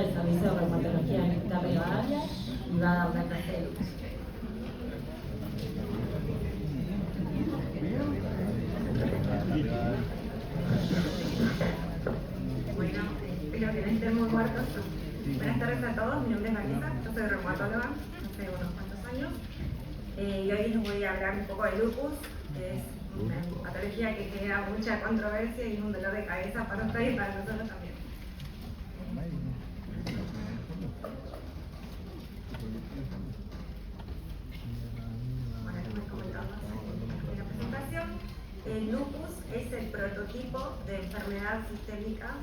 del Servicio de Reumatología Médica Rivadavia y va a dar una clase de lupus. Bueno, espero que no estén muy muertos. Buenas tardes a todos, mi nombre es Vanessa, yo soy reumatóloga hace unos cuantos años y hoy les voy a hablar un poco de lupus, que es una patología que genera mucha controversia y un dolor de cabeza para ustedes y para nosotros también. Bueno, como comentamos en la presentación, el lupus es el prototipo de enfermedad sistémica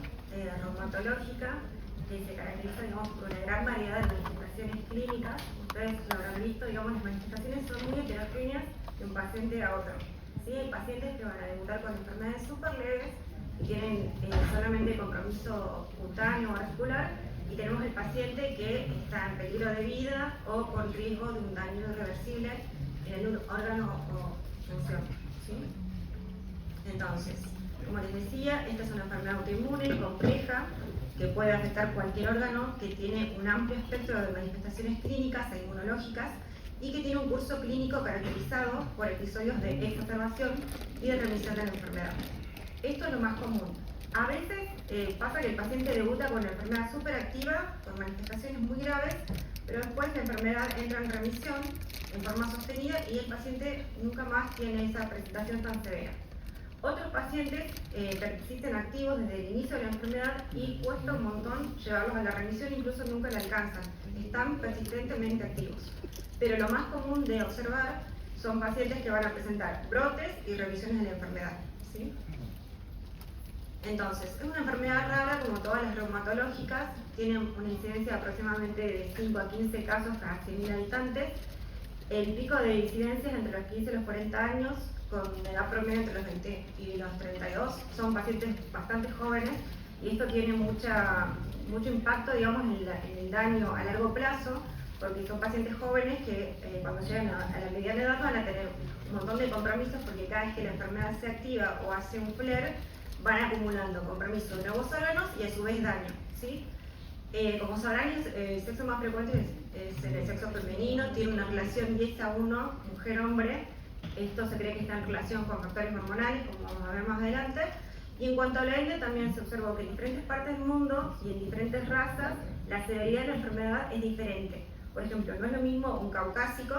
reumatológica que se caracteriza, digamos, por una gran variedad de manifestaciones clínicas. Ustedes lo habrán visto, digamos, las manifestaciones son muy heterogéneas de un paciente a otro. ¿Sí? Hay pacientes que van a debutar con enfermedades súper leves y tienen solamente compromiso cutáneo o articular, y tenemos el paciente que está en peligro de vida o con riesgo de un daño irreversible en el órgano o función. ¿Sí? Entonces, como les decía, esta es una enfermedad autoinmune compleja que puede afectar cualquier órgano, que tiene un amplio espectro de manifestaciones clínicas e inmunológicas y que tiene un curso clínico caracterizado por episodios de exacerbación y de remisión de la enfermedad. Esto es lo más común. A veces pasa que el paciente debuta con una enfermedad súper activa, con manifestaciones muy graves, pero después la enfermedad entra en remisión en forma sostenida y el paciente nunca más tiene esa presentación tan severa. Otros pacientes persisten activos desde el inicio de la enfermedad y cuesta un montón llevarlos a la remisión, incluso nunca la alcanzan. Están persistentemente activos. Pero lo más común de observar son pacientes que van a presentar brotes y revisiones de la enfermedad. ¿Sí? Entonces, es una enfermedad rara como todas las reumatológicas, tiene una incidencia de aproximadamente de 5 a 15 casos cada 100.000 habitantes. El pico de incidencias entre los 15 y los 40 años, con edad promedio entre los 20 y los 32, son pacientes bastante jóvenes y esto tiene mucho impacto, digamos, en el daño a largo plazo, porque son pacientes jóvenes que cuando llegan a la mediana edad van a tener un montón de compromisos, porque cada vez que la enfermedad se activa o hace un flare, van acumulando compromiso de nuevos órganos y a su vez daño. ¿Sí? Como sabrán, el sexo más frecuente es el sexo femenino, tiene una relación 10:1 mujer-hombre. Esto se cree que está en relación con factores hormonales, como vamos a ver más adelante. Y en cuanto a la etnia, también se observó que en diferentes partes del mundo y en diferentes razas, la severidad de la enfermedad es diferente. Por ejemplo, no es lo mismo un caucásico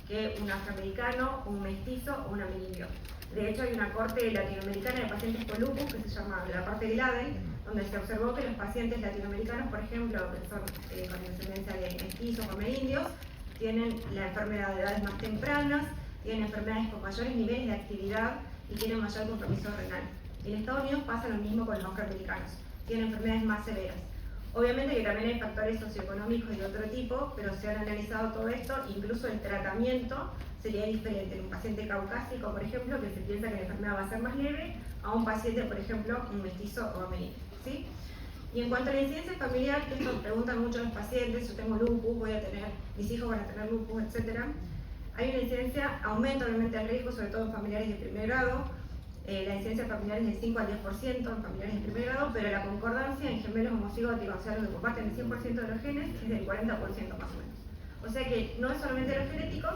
que un afroamericano, un mestizo o un amerindio. De hecho, hay una corte latinoamericana de pacientes con lupus que se llama la corte Gladel, donde se observó que los pacientes latinoamericanos, por ejemplo, que son con descendencia de mestizos o amerindios, tienen la enfermedad de edades más tempranas, tienen enfermedades con mayores niveles de actividad y tienen mayor compromiso renal. En Estados Unidos pasa lo mismo con los afroamericanos, tienen enfermedades más severas. Obviamente que también hay factores socioeconómicos y de otro tipo, pero se han analizado todo esto, incluso el tratamiento sería diferente en un paciente caucásico, por ejemplo, que se piensa que la enfermedad va a ser más leve, a un paciente, por ejemplo, un mestizo o amerindio. ¿Sí? Y en cuanto a la incidencia familiar, que esto preguntan mucho los pacientes: yo tengo lupus, mis hijos van a tener lupus, etc. Hay una incidencia, aumenta obviamente el riesgo, sobre todo en familiares de primer grado. La incidencia familiar es del 5 al 10% en familiares de primer grado, pero la concordancia en gemelos homocigóticos, o sea, los que comparten el 100% de los genes, es del 40% más o menos. O sea que no es solamente lo genético,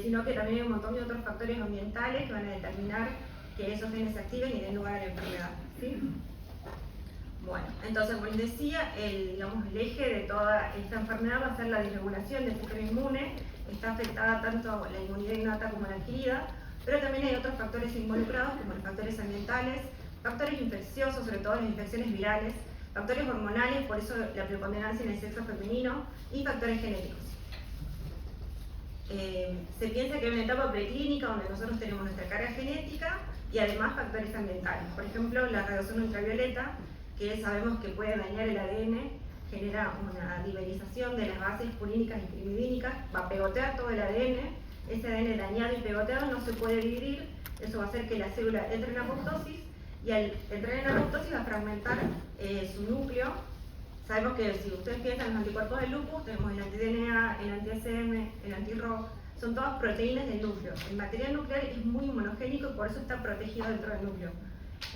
sino que también hay un montón de otros factores ambientales que van a determinar que esos genes se activen y den lugar a la enfermedad. ¿Sí? Bueno, entonces, como les decía, el eje de toda esta enfermedad va a ser la disregulación del sistema inmune. Está afectada tanto la inmunidad innata como la adquirida, pero también hay otros factores involucrados, como los factores ambientales, factores infecciosos, sobre todo las infecciones virales, factores hormonales, por eso la preponderancia en el sexo femenino, y factores genéticos. Se piensa que hay una etapa preclínica donde nosotros tenemos nuestra carga genética y además factores ambientales. Por ejemplo, la radiación ultravioleta, que sabemos que puede dañar el ADN, genera una dimerización de las bases purínicas y pirimidínicas, va a pegotear todo el ADN, ese ADN dañado y pegoteado no se puede dividir, eso va a hacer que la célula entre en apoptosis, y al entrar en apoptosis va a fragmentar su núcleo. Sabemos que si ustedes piensan en los anticuerpos del lupus, tenemos el anti-DNA, el anti-ACM, el anti-ROC, son todas proteínas del núcleo. El material nuclear es muy inmunogénico y por eso está protegido dentro del núcleo.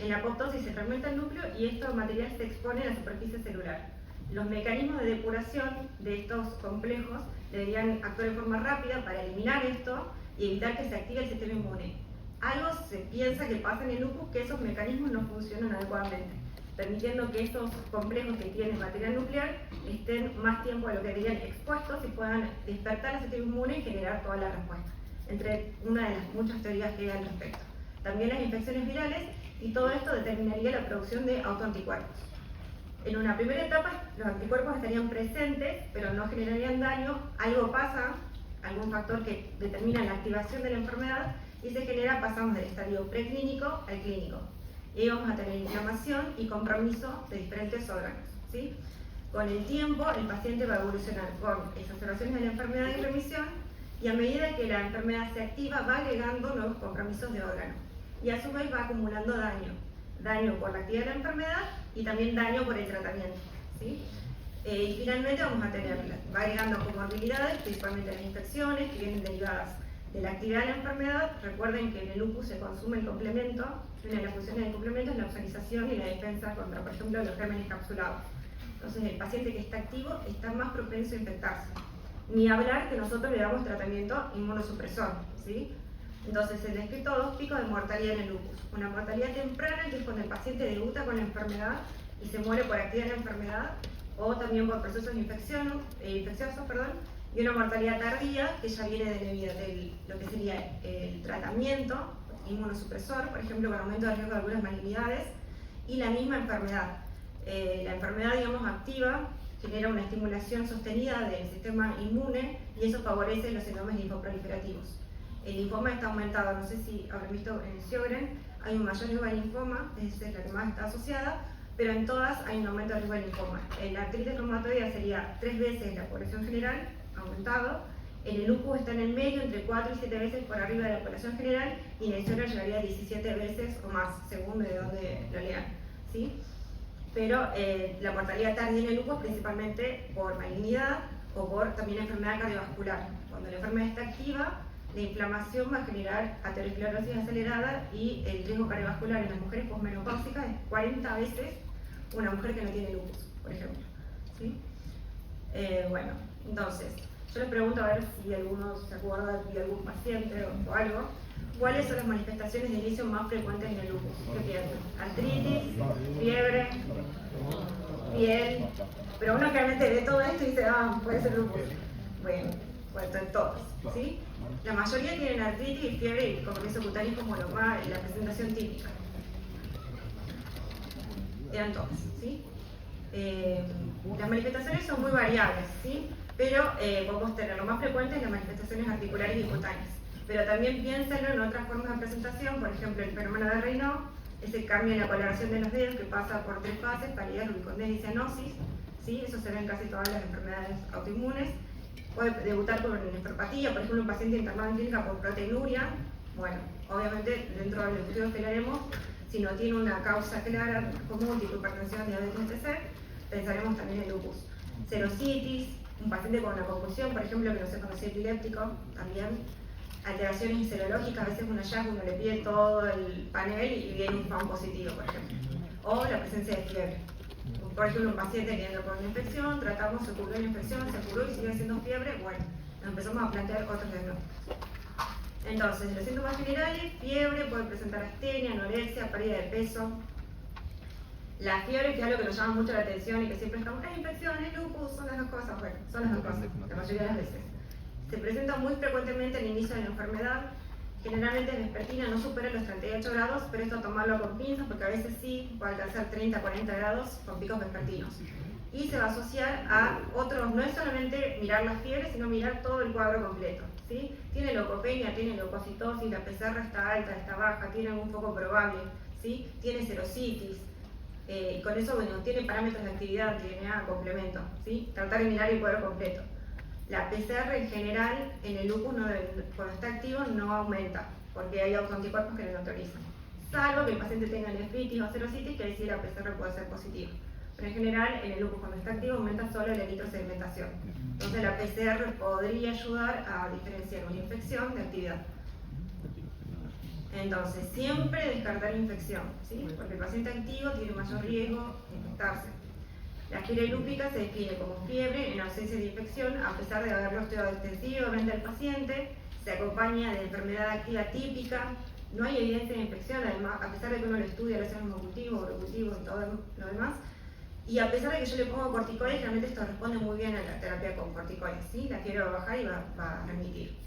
En la apoptosis se fragmenta el núcleo y este material se expone a la superficie celular. Los mecanismos de depuración de estos complejos deberían actuar de forma rápida para eliminar esto y evitar que se active el sistema inmune. Algo se piensa que pasa en el lupus, que esos mecanismos no funcionan adecuadamente, permitiendo que esos complejos que tienen material nuclear estén más tiempo de lo que deberían expuestos y puedan despertar el sistema inmune y generar toda la respuesta, entre una de las muchas teorías que hay al respecto. También las infecciones virales, y todo esto determinaría la producción de autoanticuerpos. En una primera etapa, los anticuerpos estarían presentes, pero no generarían daño. Algo pasa, algún factor que determina la activación de la enfermedad, y se genera, pasamos del estadio preclínico al clínico. Y ahí vamos a tener inflamación y compromiso de diferentes órganos, ¿sí? Con el tiempo, el paciente va a evolucionar con exacerbaciones de la enfermedad y remisión, y a medida que la enfermedad se activa, va agregando nuevos compromisos de órganos. Y a su vez va acumulando daño por la actividad de la enfermedad y también daño por el tratamiento, ¿sí? Y finalmente vamos a tener, va agregando comorbilidades, principalmente las infecciones que vienen derivadas de la actividad de la enfermedad. Recuerden que en el lupus se consume el complemento, una de las funciones del complemento es la opsonización y la defensa contra, por ejemplo, los gérmenes capsulados. Entonces el paciente que está activo está más propenso a infectarse. Ni hablar que nosotros le damos tratamiento inmunosupresor, ¿sí? Entonces se han descrito 2 picos de mortalidad en el lupus. Una mortalidad temprana, que es cuando el paciente debuta con la enfermedad y se muere por actividad de la enfermedad, o también por procesos infecciosos, y una mortalidad tardía, que ya viene de lo que sería el tratamiento inmunosupresor, por ejemplo, con aumento de riesgo de algunas malignidades, y la misma enfermedad. La enfermedad, digamos, activa, genera una estimulación sostenida del sistema inmune, y eso favorece los síndromes linfoproliferativos. El linfoma está aumentado, no sé si habrán visto en el Sjögren, hay un mayor riesgo de linfoma, esa es la que más está asociada, pero en todas hay un aumento de riesgo de linfoma. La artritis reumatoidea sería 3 veces la población general, aumentado. En el lupus está en el medio, entre 4 y 7 veces por arriba de la población general, y en el Sjögren llegaría a 17 veces o más, según de dónde lo lean, ¿sí? Pero la mortalidad tardía en el lupus principalmente por malignidad o por también enfermedad cardiovascular. Cuando la enfermedad está activa, la inflamación va a generar aterosclerosis acelerada, y el riesgo cardiovascular en las mujeres posmenopáusicas es 40 veces una mujer que no tiene lupus, por ejemplo, ¿sí? Bueno, entonces, yo les pregunto a ver si alguno se acuerda de algún paciente o algo. ¿Cuáles son las manifestaciones de inicio más frecuentes en el lupus? ¿Qué piensan? Artritis, fiebre, piel. Pero uno realmente ve todo esto y dice, puede ser lupus. Bueno, en todos, ¿sí? La mayoría tienen artritis y fiebre y compromiso cutáneo como la presentación típica. Eran todas, ¿sí? Las manifestaciones son muy variables, ¿sí? Pero podemos tener, lo más frecuente es las manifestaciones articulares y cutáneas. Pero también piénsenlo en otras formas de presentación, por ejemplo el fenómeno de Raynaud, ese cambio en la coloración de los dedos que pasa por 3 fases, palidez, rubicondencia y cianosis, ¿sí? Eso se ve en casi todas las enfermedades autoinmunes. Puede debutar con nefropatía, por ejemplo un paciente internado en clínica por proteinuria. Bueno, obviamente dentro del estudio que le haremos, si no tiene una causa clara común, tipo hipertensión, diabetes, etc., pensaremos también en lupus. Serositis, un paciente con una convulsión, por ejemplo, que no se conoce epiléptico, también. Alteraciones serológicas, a veces un hallazgo, uno le pide todo el panel y viene un FAM positivo, por ejemplo. O la presencia de fiebre. Por ejemplo, un paciente que entra con una infección, tratamos, se curó la infección, se curó y sigue haciendo fiebre, bueno, nos empezamos a plantear otros diagnósticos. Entonces, los síntomas generales, fiebre, puede presentar astenia, anorexia, pérdida de peso. La fiebre, que es algo que nos llama mucho la atención y que siempre estamos, infecciones, lupus, son las 2 cosas, bueno, son las 2 cosas, la mayoría de las veces. Se presenta muy frecuentemente al inicio de la enfermedad. Generalmente la vespertina no supera los 38 grados, pero esto tomarlo con pinzas porque a veces sí puede alcanzar 30-40 grados con picos vespertinos. Y se va a asociar a otros, no es solamente mirar la fiebre, sino mirar todo el cuadro completo, ¿sí? Tiene leucopenia, tiene leucocitosis, la PCR está alta, está baja, tiene algún foco probable, ¿sí? Tiene serositis. Y con eso, bueno, tiene parámetros de actividad, DNA, complemento, ¿sí? Tratar de mirar el cuadro completo. La PCR en general en el lupus cuando está activo no aumenta, porque hay autoanticuerpos que lo neutralizan. Salvo que el paciente tenga nefritis o serositis, que decir la PCR puede ser positiva. Pero en general en el lupus cuando está activo aumenta solo la eritrosedimentación. Entonces la PCR podría ayudar a diferenciar una infección de actividad. Entonces siempre descartar infección, ¿sí? Porque el paciente activo tiene mayor riesgo de infectarse. La fiebre lúpica se define como fiebre en ausencia de infección, a pesar de haberlo estudiado extensivamente al paciente, se acompaña de enfermedad activa típica, no hay evidencia de infección, además, a pesar de que uno lo estudia, lo hace hemocultivo, orocultivo y todo lo demás, y a pesar de que yo le pongo corticoides, realmente esto responde muy bien a la terapia con corticoides, ¿sí? La fiebre va a bajar y va a remitir.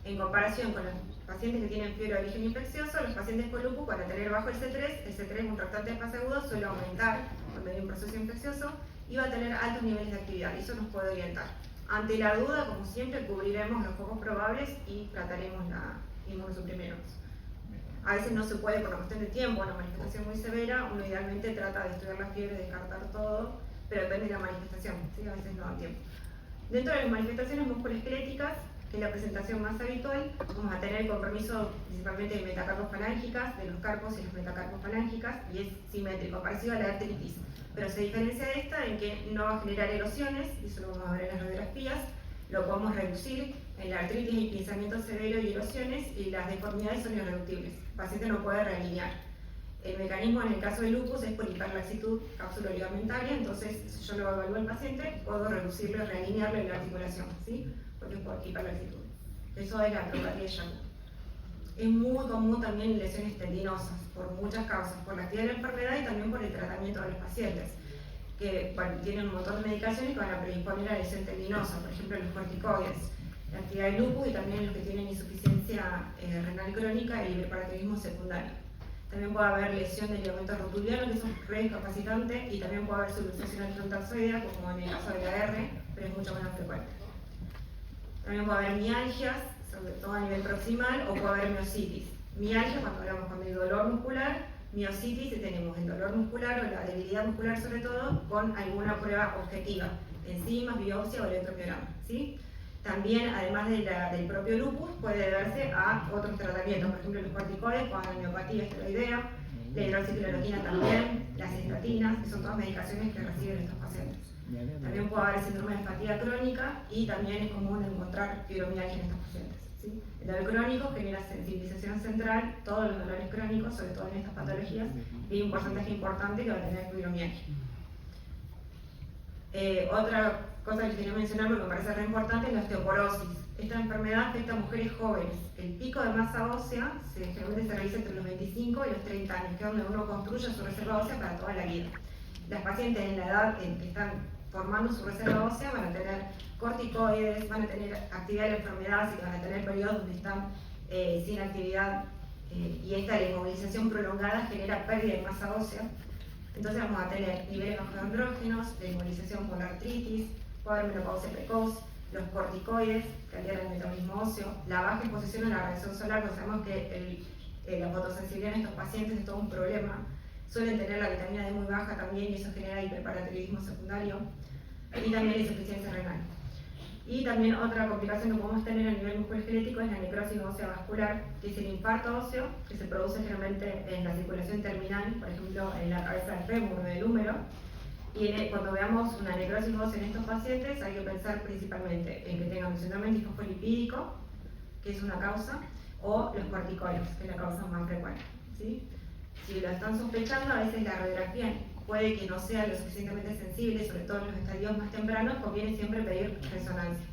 En comparación con los pacientes que tienen fiebre de origen infeccioso, los pacientes con lupus van a tener bajo el C3 es un reactante de fase aguda, suele aumentar cuando hay un proceso infeccioso y va a tener altos niveles de actividad, y eso nos puede orientar. Ante la duda, como siempre, cubriremos los focos probables y trataremos la inmunosuprimeremos. A veces no se puede por la cuestión de tiempo, una manifestación muy severa, uno idealmente trata de estudiar la fiebre, descartar todo, pero depende de la manifestación, ¿sí? A veces no da tiempo. Dentro de las manifestaciones musculoesqueléticas, que es la presentación más habitual, vamos a tener el compromiso principalmente de metacarpos falángicas, de los carpos y las metacarpos falángicas, y es simétrico, parecido a la artritis, pero se diferencia de esta en que no va a generar erosiones, y eso lo vamos a ver en las radiografías, lo podemos reducir. En la artritis hay pinzamiento severo y erosiones, y las deformidades son irreductibles. El paciente no puede realinear. El mecanismo en el caso de lupus es por hiperlaxitud cápsulo-ligamentaria, entonces si yo lo evalúo al paciente, puedo reducirlo y realinearlo en la articulación, ¿sí? Porque es por hiperlaxitud. Eso es la acropatía de Charcot. Es muy común también lesiones tendinosas, por muchas causas, por la actividad de la enfermedad y también por el tratamiento de los pacientes, que tienen un montón de medicaciones que van a predisponer a lesión tendinosa, por ejemplo los corticoides, la actividad de lupus y también los que tienen insuficiencia renal crónica y hiperparatinismo secundario. También puede haber lesión del ligamento rotuliano, que es un re-incapacitante, y también puede haber subluxación frontal-zoidea, como en el caso de la R, pero es mucho menos frecuente. También puede haber mialgias, sobre todo a nivel proximal, o puede haber miositis. Mialgia, cuando hay dolor muscular, miositis, si tenemos el dolor muscular o la debilidad muscular sobre todo, con alguna prueba objetiva, enzimas, biopsia o electromiograma, ¿sí? También, además del propio lupus, puede deberse a otros tratamientos, por ejemplo los corticoides, con la miopatía esteroidea, la hidroxicloroquina también, las estatinas, que son todas medicaciones que reciben estos pacientes. También puede haber síndrome de fatiga crónica y también es común encontrar fibromialgia en estos pacientes, ¿sí? El dolor crónico genera sensibilización central, todos los dolores crónicos, sobre todo en estas patologías, y hay un porcentaje importante que va a tener fibromialgia. Otra cosa que quería mencionar, porque me parece re importante, es la osteoporosis. Esta enfermedad afecta a mujeres jóvenes. El pico de masa ósea generalmente se realiza entre los 25 y los 30 años, que es donde uno construye su reserva ósea para toda la vida. Las pacientes en la edad en que están formando su reserva ósea van a tener corticoides, van a tener actividad de la enfermedad, así que van a tener periodos donde están sin actividad, y esta inmovilización prolongada genera pérdida de masa ósea. Entonces vamos a tener niveles bajos de andrógenos, la inmovilización por la artritis, puede haber menopausia precoz, los corticoides que alteran el metabolismo óseo, la baja exposición a la radiación solar, porque sabemos que la fotosensibilidad en estos pacientes es todo un problema. Suelen tener la vitamina D muy baja también, y eso genera hiperparatiroidismo secundario, y también la insuficiencia renal. Y también otra complicación que podemos tener a nivel musculoesquelético es la necrosis ósea vascular, que es el infarto óseo, que se produce generalmente en la circulación terminal, por ejemplo en la cabeza del fémur o del húmero. Y cuando veamos una necrosis ósea en estos pacientes, hay que pensar principalmente en que tengan un síndrome antifosfolipídico, que es una causa, o los corticoides, que es la causa más frecuente, ¿sí? Si lo están sospechando, a veces la radiografía puede que no sea lo suficientemente sensible, sobre todo en los estadios más tempranos, conviene siempre pedir resonancia.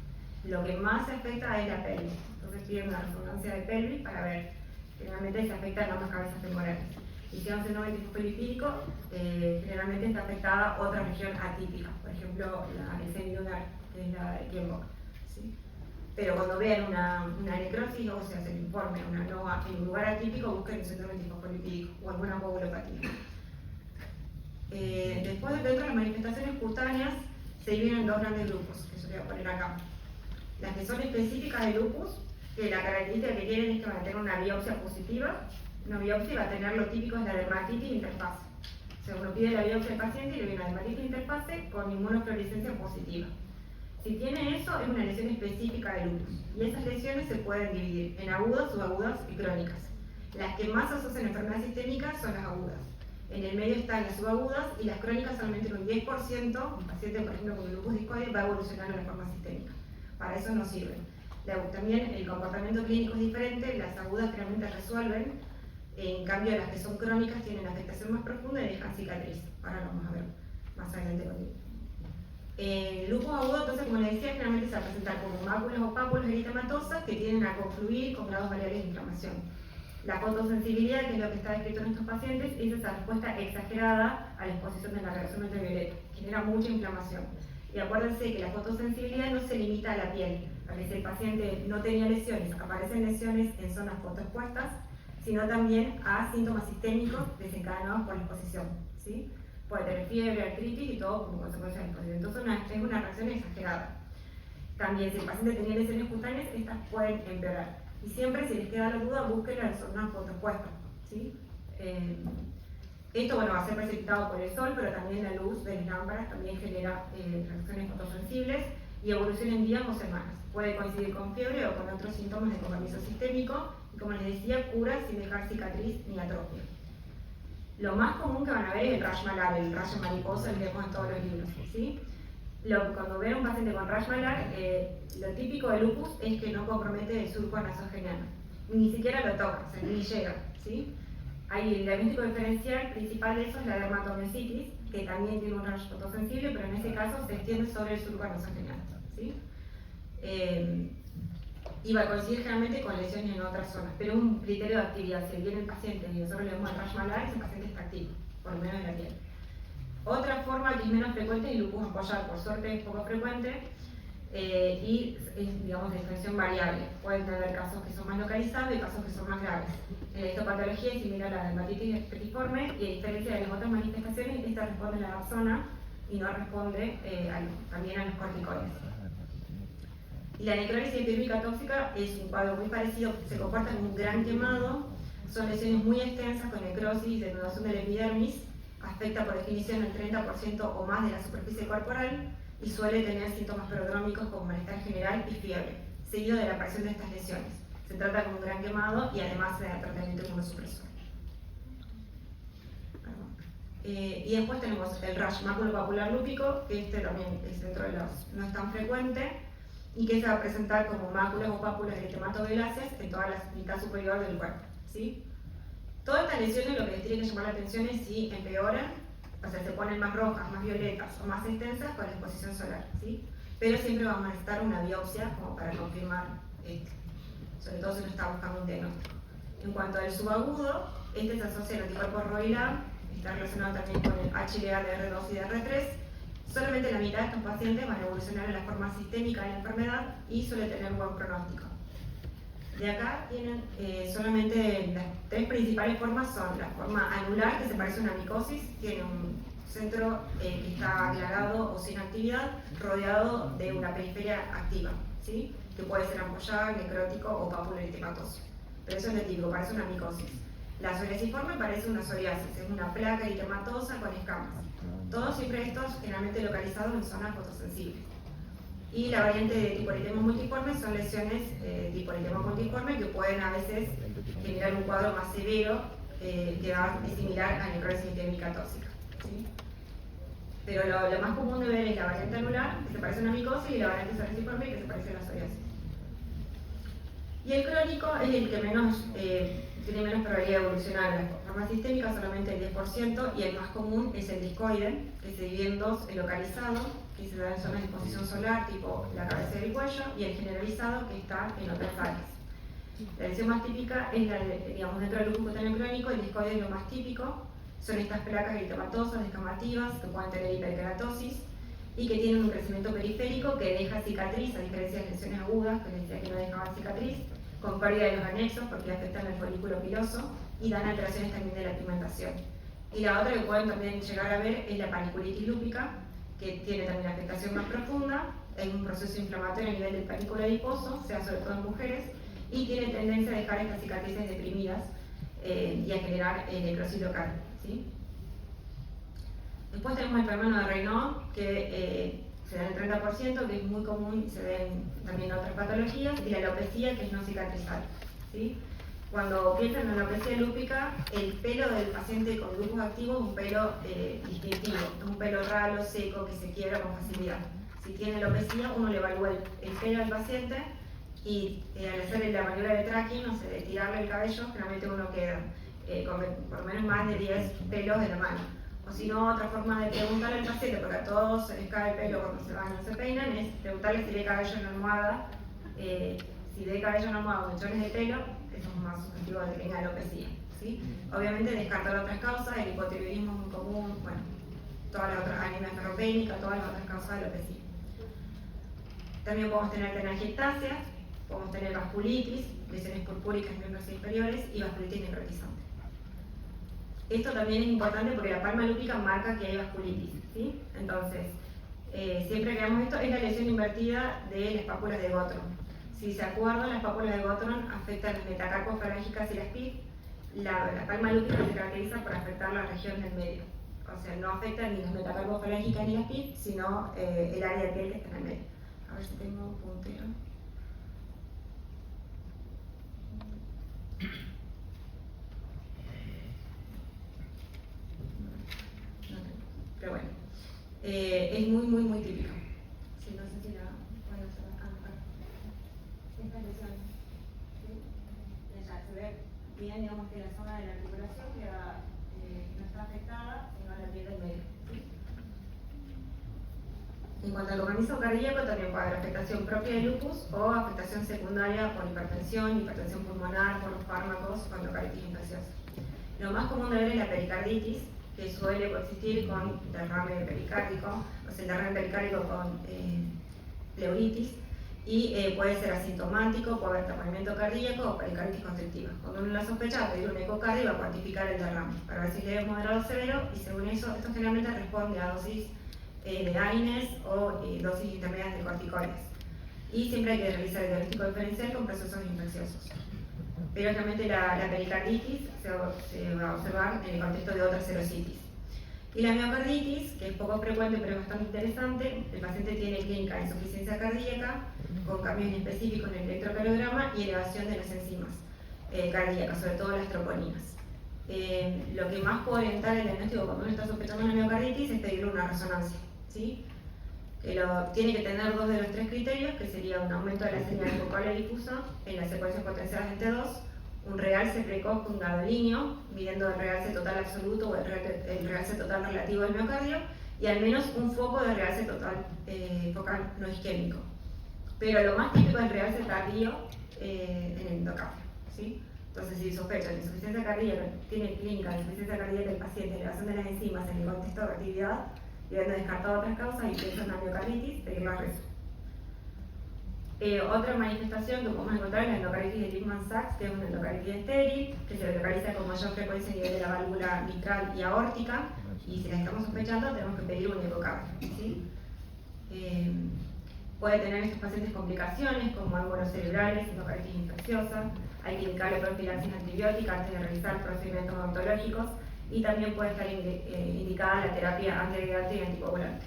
Lo que más se afecta es la pelvis, entonces piden una resonancia de pelvis para ver. Generalmente se afectan ambas cabezas femorales. Y si es un síndrome antifosfolipídico, generalmente está afectada otra región atípica, por ejemplo el semilunar, que es la de Kienbock, ¿sí? Pero cuando vean una necrosis, o sea, se le informe una NOA en un lugar atípico, busquen un síndrome antifosfolipídico o alguna coagulopatía. Después, dentro de las manifestaciones cutáneas, se dividen en dos grandes grupos, que yo voy a poner acá. Las que son específicas de lupus, que la característica que tienen es que van a tener una biopsia positiva. Una biopsia va a tener lo típico es la dermatitis interfase. O sea, uno pide la biopsia del paciente y le viene una dermatitis interfase con inmunofluorescencia positiva. Si tiene eso, es una lesión específica de lupus. Y esas lesiones se pueden dividir en agudas, subagudas y crónicas. Las que más asocian a enfermedades sistémicas son las agudas. En el medio están las subagudas, y las crónicas solamente un 10%, un paciente por ejemplo con lupus discoide va a evolucionar a la forma sistémica. Para eso no sirven. También el comportamiento clínico es diferente, las agudas generalmente resuelven, en cambio las que son crónicas tienen afectación más profunda y dejan cicatriz. Ahora lo vamos a ver más adelante contigo. El lupus agudo, entonces, como les decía, generalmente se va a presentar como máculas o pápulas eritematosas que tienden a confluir con grados variables de inflamación. La fotosensibilidad, que es lo que está descrito en estos pacientes, es esa respuesta exagerada a la exposición de la radiación ultravioleta. Genera mucha inflamación. Y acuérdense que la fotosensibilidad no se limita a la piel. A veces el paciente no tenía lesiones, aparecen lesiones en zonas fotoexpuestas, sino también a síntomas sistémicos desencadenados por la exposición, ¿sí? Puede tener fiebre, artritis y todo como consecuencia de la exposición. Entonces es una reacción exagerada. También, si el paciente tenía lesiones cutáneas, estas pueden empeorar. Y siempre, si les queda la duda, busquen las zonas fotoexpuestas, ¿sí? Esto, bueno, va a ser precipitado por el sol, pero también la luz de las lámparas también genera reacciones fotosensibles y evoluciona en días o semanas. Puede coincidir con fiebre o con otros síntomas de compromiso sistémico y, como les decía, cura sin dejar cicatriz ni atrofia. Lo más común que van a ver es el rash malar, el rayo mariposa, el que vemos en todos los libros, ¿sí? Cuando ven a un paciente con rash malar, lo típico del lupus es que no compromete el surco nasogeniano. Ni siquiera lo toca, o sea, ni llega, ¿sí? El diagnóstico diferencial principal de eso es la dermatomiositis, que también tiene un rash fotosensible, pero en ese caso se extiende sobre el surco nasogeniano, ¿sí? Y va a coincidir generalmente con lesiones en otras zonas, pero un criterio de actividad. Si viene el paciente y nosotros le vemos el rash malar, ese paciente está activo, por lo menos en la piel. Otra forma que es menos frecuente es el lupus ampollar, por suerte es poco frecuente y es, digamos, de extensión variable. Pueden tener casos que son más localizados y casos que son más graves. La histopatología es similar a la dermatitis petiforme y a diferencia de las otras manifestaciones, esta responde a la Dapsona y no responde también a los corticoides. Y la necrólisis epidérmica tóxica es un cuadro muy parecido, se comporta como un gran quemado, son lesiones muy extensas con necrosis, denudación de la epidermis, afecta por definición el 30% o más de la superficie corporal y suele tener síntomas prodrómicos como malestar general y fiebre, seguido de la aparición de estas lesiones. Se trata como un gran quemado y además se da tratamiento inmunosupresor. Y después tenemos el rash maculopapular lúpico, que este también es dentro de los, no es tan frecuente, y que se va a presentar como máculas o pápulas eritematoviolaceas en toda la mitad superior del cuerpo, ¿sí? Todas estas lesiones lo que les tiene que llamar la atención es si empeoran, o sea, se ponen más rojas, más violetas o más extensas con la exposición solar, ¿sí? Pero siempre vamos a necesitar una biopsia como para confirmar esto, sobre todo si uno está buscando un diagnóstico. En cuanto al subagudo, este se asocia al anticuerpo ROILA, está relacionado también con el HLA de R2 y de R3. Solamente la mitad de estos pacientes van a evolucionar en la forma sistémica de la enfermedad y suele tener un buen pronóstico. De acá tienen solamente las tres principales formas, son la forma anular, que se parece a una micosis, tiene un centro que está aclarado o sin actividad, rodeado de una periferia activa, ¿sí? Que puede ser ampollar, necrótico o pápulo eritematoso. Pero eso es lo típico, parece una micosis. La psoriasiforme parece una psoriasis, es una placa eritematosa con escamas. Todos siempre estos generalmente localizados en zonas fotosensibles. Y la variante de tipo eritema multiforme son lesiones tipo eritema multiforme que pueden a veces generar un cuadro más severo que va similar a necrosis epidérmica tóxica, ¿sí? Pero lo más común de ver es la variante anular, que se parece a una micosis, y la variante psoriasiforme, que se parece a la psoriasis. Y el crónico es el que menos tiene menos probabilidad de evolucionar en la forma sistémica, solamente el 10%, y el más común es el discoide, que se divide en dos: el localizado, que se da en zonas de exposición solar, tipo la cabeza y el cuello, y el generalizado, que está en otras áreas. La lesión más típica es la digamos, dentro del lupus cutáneo crónico, el discoide es lo más típico, son estas placas eritematosas, descamativas, que pueden tener hiperkeratosis, y que tienen un crecimiento periférico que deja cicatriz, a diferencia de lesiones agudas, que les decía que no dejaban cicatriz, con pérdida de los anexos porque afectan el folículo piloso y dan alteraciones también de la pigmentación. Y la otra que pueden también llegar a ver es la paniculitis lúpica, que tiene también afectación más profunda, es un proceso inflamatorio a nivel del panículo adiposo, se da sobre todo en mujeres, y tiene tendencia a dejar estas cicatrices deprimidas y a generar necrosis local, ¿sí? Después tenemos el fenómeno de Raynaud, que se da en el 30%, que es muy común y se ve también en otras patologías, y la alopecia, que es no cicatrizal, ¿sí? Cuando piensan en la alopecia lúpica, el pelo del paciente con lupus activo es un pelo distintivo, es un pelo ralo, seco, que se quiebra con facilidad. Si tiene alopecia, uno le evalúa el pelo al paciente y al hacerle la maniobra de tracking, o sea, de tirarle el cabello, generalmente uno queda con por lo menos más de 10 pelos de la mano. O si no, otra forma de preguntarle al paciente, porque a todos se les cae el pelo cuando se van o se peinan, es preguntarle si ve cabello en la almohada. Si ve cabello en la almohada o mechones de pelo, eso es más subjetivo de que tenga alopecia, ¿sí? Obviamente descartar otras causas, el hipotiroidismo es muy común, bueno, todas las otras, anemia ferropénica, todas las otras causas de alopecia. También podemos tener telangiectasia, podemos tener vasculitis, lesiones purpúricas en miembros inferiores y vasculitis necrotizante. Esto también es importante porque la palma lúpica marca que hay vasculitis, ¿sí? Entonces, siempre que veamos esto, es la lesión invertida de las pápulas de Gottron. Si se acuerdan, las pápulas de Gottron afectan las metacarpos falángicas y las PIF. La palma lúpica se caracteriza por afectar la región del medio. O sea, no afecta ni las metacarpos falángicas ni las PIF, sino el área de piel que está en el medio. A ver si tengo un puntero. Pero bueno, es muy típico. Sí, no sé si la voy a hacer acá. Esta lesión, ¿sí? Ya se ve bien, digamos que la zona de la articulación queda, no está afectada, sino la piel del medio, ¿sí? En cuanto al organismo cardíaco, también puede haber afectación propia de lupus o afectación secundaria por hipertensión pulmonar, por los fármacos o endocarditis infecciosa. Lo más común de ver es la pericarditis, que suele coexistir con derrame pericárdico, o sea, el derrame pericárdico con pleuritis, y puede ser asintomático, puede haber taponamiento cardíaco o pericarditis constrictiva. Cuando uno la sospecha, va a pedir un ecocardio y va a cuantificar el derrame, para ver si es leve, moderado o severo, y según eso, esto generalmente responde a dosis de AINES o dosis intermedias de corticoides. Y siempre hay que realizar el diagnóstico diferencial con procesos infecciosos. Pero realmente la pericarditis se va a observar en el contexto de otra serositis. Y la miocarditis, que es poco frecuente pero es bastante interesante, el paciente tiene clínica de insuficiencia cardíaca con cambios inespecíficos en el electrocardiograma y elevación de las enzimas cardíacas, sobre todo las troponinas. Lo que más puede orientar el diagnóstico cuando uno está sospechando una miocarditis es pedirle una resonancia, ¿sí? Tiene que tener dos de los tres criterios, que sería un aumento de la señal focal difusa en las secuencias potenciadas en T2, un realce precoz con gadolinio, midiendo el realce total absoluto o el realce total relativo del miocardio, y al menos un foco de realce total focal no isquémico. Pero lo más típico es el realce tardío en el endocardio, ¿sí? Entonces, si sospechan de insuficiencia cardíaca, tiene clínica de insuficiencia cardíaca del paciente, elevación de las enzimas en el contexto de actividad, y habiendo descartado otras causas y piensan en la miocarditis, pedir la reso. Otra manifestación que podemos encontrar es la endocarditis de Lipman-Sachs, que es una endocarditis estéril, que se localiza con mayor frecuencia a nivel de la válvula mitral y aórtica, y si la estamos sospechando tenemos que pedir un ecocardio, ¿sí? Puede tener estos pacientes complicaciones como ángulos cerebrales, endocarditis infecciosa, hay que indicarle profilaxis antibiótica antes de realizar procedimientos odontológicos, y también puede estar indicada la terapia antiagregante y anticoagulante.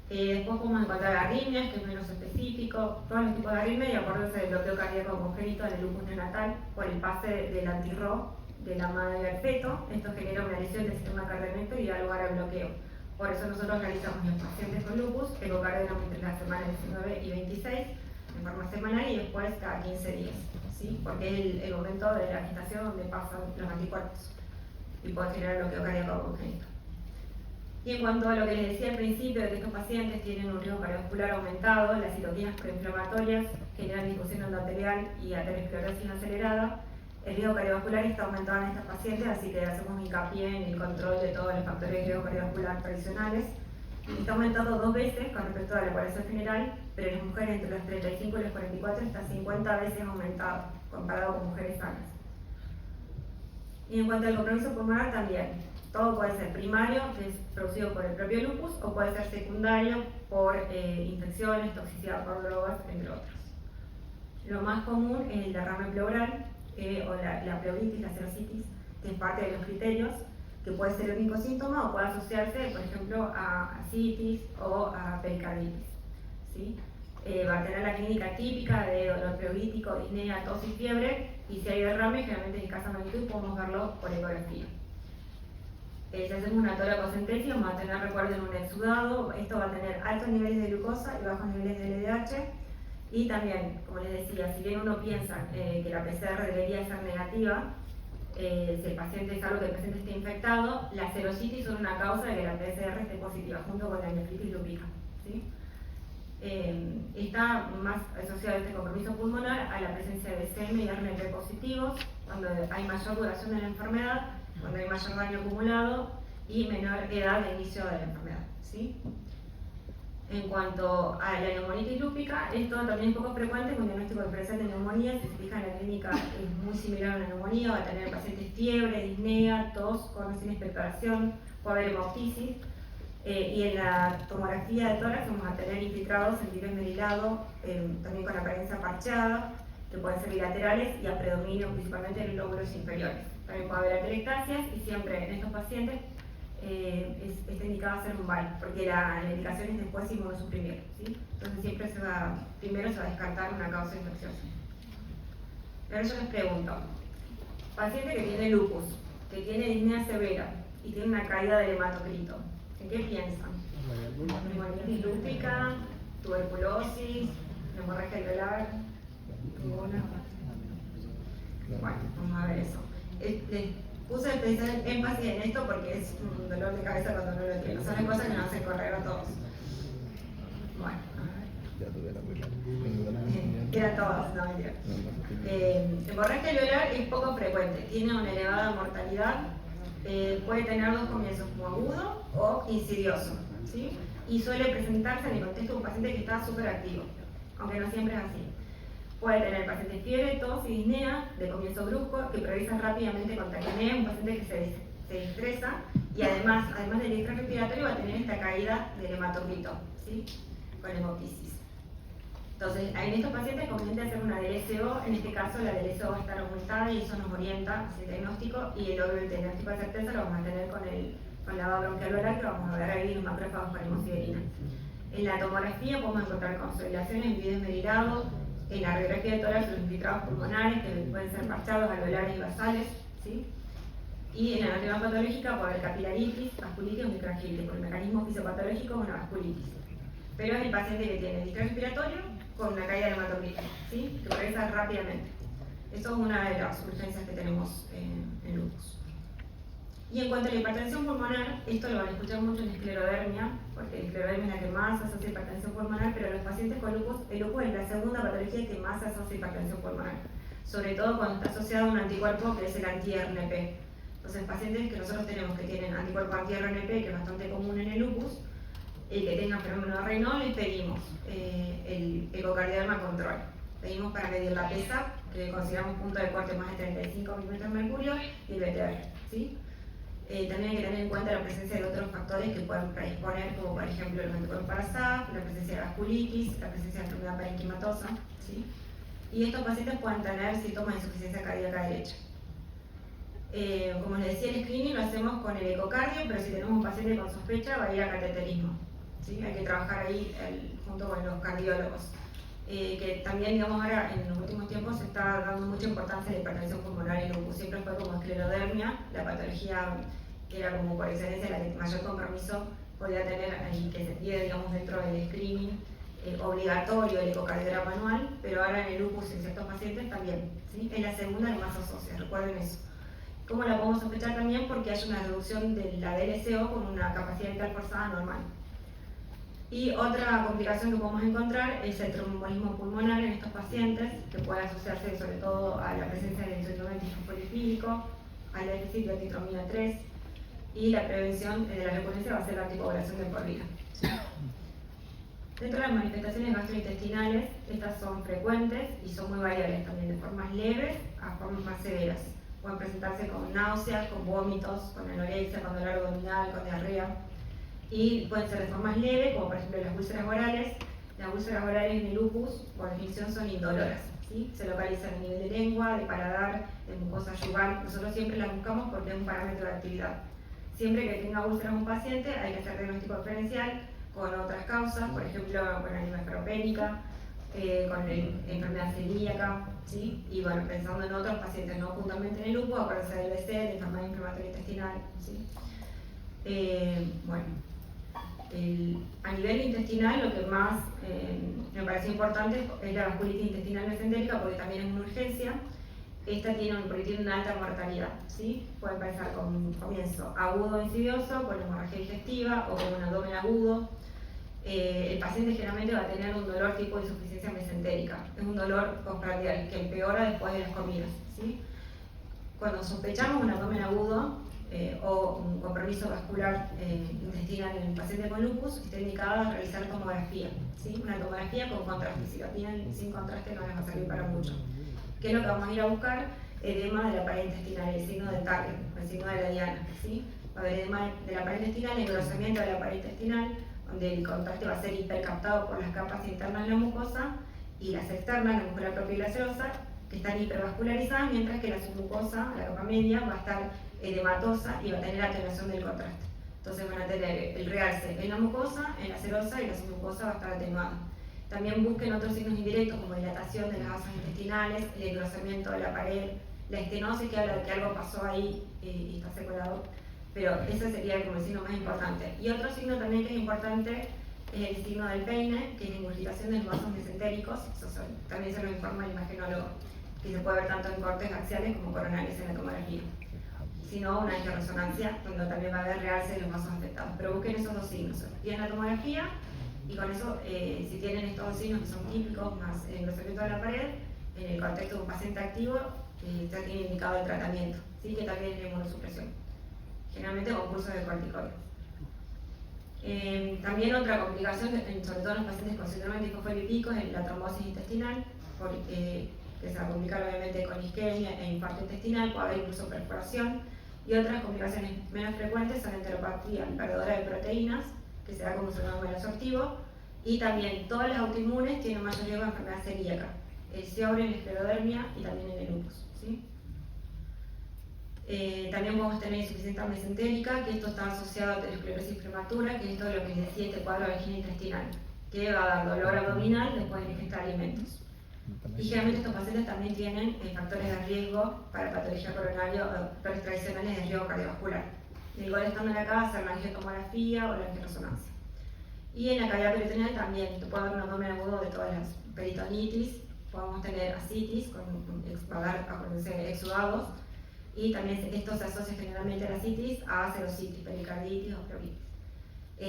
Después podemos encontrar arritmias, que es menos específico, todos los tipos de arritmias, y acuérdense del bloqueo cardíaco congénito del lupus neonatal por el pase del anti-RO de la madre al feto. Esto genera una lesión del sistema cardiométrico y da lugar al bloqueo. Por eso nosotros realizamos en los pacientes con lupus ecocardiograma entre las semanas 19 y 26 en forma semanal y después cada 15 días, ¿sí? Porque es el momento de la gestación donde pasan los anticuerpos y puede generar bloqueo cardíaco congénito. Y en cuanto a lo que les decía al principio, de que estos pacientes tienen un riesgo cardiovascular aumentado, las citoquinas proinflamatorias generan disfunción endotelial y aterosclerosis acelerada, el riesgo cardiovascular está aumentado en estos pacientes, así que hacemos hincapié en el control de todos los factores de riesgo cardiovascular tradicionales. Está aumentado 2 veces con respecto a la población general, pero en las mujeres entre los 35 y los 44 está 50 veces aumentado, comparado con mujeres sanas. Y en cuanto al compromiso pulmonar también. Todo puede ser primario, que es producido por el propio lupus, o puede ser secundario por infecciones, toxicidad por drogas, entre otros. Lo más común es el derrame pleural, o la pleuritis, la serositis, que es parte de los criterios, que puede ser el único síntoma o puede asociarse, por ejemplo, a ascitis o a pericarditis, ¿sí? Va a tener la clínica típica de dolor pleurítico, disnea, tos y fiebre, y si hay derrame, generalmente en escasa magnitud podemos verlo por ecografía. Si hacemos una toracocentesis, vamos a tener, recuerden, un exudado. Esto va a tener altos niveles de glucosa y bajos niveles de LDH. Y también, como les decía, si bien uno piensa que la PCR debería ser negativa, si el paciente, salvo que el paciente esté infectado, las serositis son una causa de que la PCR esté positiva, junto con la nefritis lúpica, ¿sí? Está más asociado este compromiso pulmonar a la presencia de SM y RNP positivos, cuando hay mayor duración de la enfermedad, cuando hay mayor daño acumulado y menor edad de inicio de la enfermedad, ¿sí? En cuanto a la neumonitis lúpica, esto también es poco frecuente con diagnóstico diferencial de neumonía. Si se fija en la clínica, es muy similar a una neumonía, va a tener pacientes fiebre, disnea, tos, con o sin expectoración, puede haber hemoptisis. Y en la tomografía de tórax vamos a tener infiltrados en esmerilado, también con apariencia parcheada, que pueden ser bilaterales y a predominio principalmente en los lóbulos inferiores. También puede haber atelectasias y siempre en estos pacientes está indicado hacer un VAL, porque la indicación es después inmunosuprimir, ¿sí? Entonces siempre primero se va a descartar una causa infecciosa. Ahora yo les pregunto, paciente que tiene lupus, que tiene disnea severa y tiene una caída del hematocrito, ¿en qué piensan? Neumonitis lúpica, tuberculosis, hemorragia alveolar, ninguna. Bueno, vamos a ver eso. Puse especial énfasis en esto porque es un dolor de cabeza cuando no lo entiendo. Son las cosas que nos hacen correr a todos. Bueno, eran todas, no mentira. Hemorragia alveolar es poco frecuente, tiene una elevada mortalidad, puede tener dos comienzos, como agudo o insidioso, ¿sí? Y suele presentarse en el contexto de un paciente que está súper activo, aunque no siempre es así. Puede tener paciente fiebre, tos y disnea de comienzo brusco que progresa rápidamente con taquipnea, un paciente que se estresa y además del estrés respiratorio va a tener esta caída del hematocrito, ¿sí? Con hemoptisis. Entonces, en estos pacientes es conveniente hacer una DLSO, en este caso la DLSO va a estar aumentada y eso nos orienta hacia el diagnóstico y el diagnóstico de certeza lo vamos a tener con la bronquial oral que vamos a ver ahí los macrófagos con hemosiderina. En la tomografía podemos encontrar consolidaciones en video esmerilado, en la radiografía de tórax los infiltrados pulmonares que pueden ser parchados, alveolares y basales, ¿sí? Y en la anatomía patológica puede haber capilaritis, vasculitis o microangiitis. Por el mecanismo fisiopatológico es una vasculitis. Pero es el paciente que tiene distrés respiratorio con una caída del hematocrito, ¿sí? Que progresa rápidamente. Eso es una de las urgencias que tenemos en lupus. Y en cuanto a la hipertensión pulmonar, esto lo van a escuchar mucho en esclerodermia, porque la esclerodermia es la que más asocia hipertensión pulmonar, pero los pacientes con lupus, el lupus es la segunda patología que más asocia hipertensión pulmonar, sobre todo cuando está asociado a un anticuerpo que es el anti-RNP. Entonces, pacientes que nosotros tenemos que tienen anticuerpo anti-RNP, que es bastante común en el lupus, y que tengan fenómeno de Raynaud, les pedimos el ecocardiograma control. Pedimos para medir la PESA, que consideramos punto de corte más de 35 mm de mercurio, y el BTR, ¿sí? También hay que tener en cuenta la presencia de otros factores que pueden predisponer, como por ejemplo el anticuerpo para SAF, la presencia de vasculitis, la presencia de enfermedad parenquimatosa, ¿sí? Y estos pacientes pueden tener síntomas de insuficiencia cardíaca derecha. Como les decía, el screening lo hacemos con el ecocardio, pero si tenemos un paciente con sospecha va a ir a cateterismo, ¿sí? Hay que trabajar ahí junto con los cardiólogos. Que también, digamos, ahora en los últimos tiempos se está dando mucha importancia a la hipertensión pulmonar y lupus. Siempre fue como esclerodermia, la patología que era como por excelencia la que mayor compromiso podía tener y que se pide, digamos, dentro del screening obligatorio el ecocardiograma anual, pero ahora en el lupus en ciertos pacientes también, ¿sí? Es la segunda que más asocia, recuerden eso. ¿Cómo la podemos sospechar también? Porque hay una reducción de la DLCO con una capacidad vital forzada normal. Y otra complicación que podemos encontrar es el tromboembolismo pulmonar en estos pacientes, que puede asociarse sobre todo a la presencia del insuficiencia polifílico, al déficit de antitromina 3, y la prevención de la recurrencia va a ser la anticoagulación de por vida. Dentro de las manifestaciones gastrointestinales, estas son frecuentes y son muy variables también, de formas leves a formas más severas. Pueden presentarse con náuseas, con vómitos, con anorexia, con dolor abdominal, con diarrea. Y pueden ser de formas leves, como por ejemplo las úlceras orales. Las úlceras orales en el lupus, por definición, son indoloras, ¿sí? Se localizan a nivel de lengua, de paladar, de mucosa yugal. Nosotros siempre las buscamos porque es un parámetro de actividad. Siempre que tenga úlceras un paciente, hay que hacer diagnóstico diferencial con otras causas, por ejemplo, con anemia ferropénica, con enfermedad celíaca, ¿sí? Y bueno, pensando en otros pacientes, no juntamente en el lupus, acuérdense del BC, de enfermedad inflamatoria intestinal, ¿sí? Bueno. A nivel intestinal, lo que más me parece importante es la vasculitis intestinal mesentérica, porque también es una urgencia esta porque tiene una alta mortalidad, ¿sí? Puede empezar con un comienzo agudo insidioso, con hemorragia digestiva o con un abdomen agudo. El paciente generalmente va a tener un dolor tipo insuficiencia mesentérica. Es un dolor postprandial que empeora después de las comidas, ¿sí? Cuando sospechamos un abdomen agudo o un compromiso vascular intestinal en el paciente con lupus, está indicado realizar tomografía, ¿sí? Una tomografía con contraste. Si la tienen sin contraste no les va a servir para mucho. ¿Qué es lo que vamos a ir a buscar? Edema de la pared intestinal, el signo del Target, el signo de la diana, ¿sí? Va a haber edema de la pared intestinal, engrosamiento de la pared intestinal, donde el contraste va a ser hipercaptado por las capas internas de la mucosa y las externas, la mucosa propia y la serosa, que están hipervascularizadas, mientras que la submucosa, la capa media, va a estar edematosa y va a tener atenuación del contraste. Entonces van a tener el realce en la mucosa, en la serosa, y la submucosa va a estar atenuada. También busquen otros signos indirectos como dilatación de las vasas intestinales, el engrosamiento de la pared, la estenosis que habla de que algo pasó ahí y está secuelado, pero ese sería como el signo más importante. Y otro signo también que es importante es el signo del peine, que es la ingurgitación de los vasos mesentéricos. También se lo informa el imagenólogo, que se puede ver tanto en cortes axiales como coronarios en la tomografía. Si no, una angioresonancia, donde también va a haber realce de los vasos afectados. Pero busquen esos dos signos, tienen la tomografía, y con eso, si tienen estos dos signos que son típicos, más el engrosamiento de la pared, en el contexto de un paciente activo, ya tiene indicado el tratamiento, ¿sí? Que también es la inmunosupresión, generalmente con cursos de corticoides. También otra complicación, sobre todo en los pacientes con síndrome tifofólipídico, es la trombosis intestinal, que se va a complicar obviamente con isquemia e infarto intestinal, puede haber incluso perforación, y otras complicaciones menos frecuentes son enteropatía perdedora de proteínas, que se da como síndrome absortivo, y también todas las autoinmunes tienen mayor riesgo de enfermedad celíaca, el Sjögren, la esclerodermia y también en el lupus, ¿sí? También podemos tener insuficiencia mesentérica, que esto está asociado a aterosclerosis prematura, que esto es lo que les decía este cuadro de angina intestinal, que va a dar dolor abdominal después de ingestar alimentos. Y generalmente estos pacientes también tienen factores de riesgo para patología coronaria o factores tradicionales de riesgo cardiovascular. Igual estando en la casa, hacer la angiotomografía o la angioresonancia. Y en la cavidad peritoneal también, puede haber un abdomen agudo de todas las peritonitis, podemos tener ascitis, va a dar exudados, y también esto se asocia generalmente a la ascitis a serositis, pericarditis o pleuritis.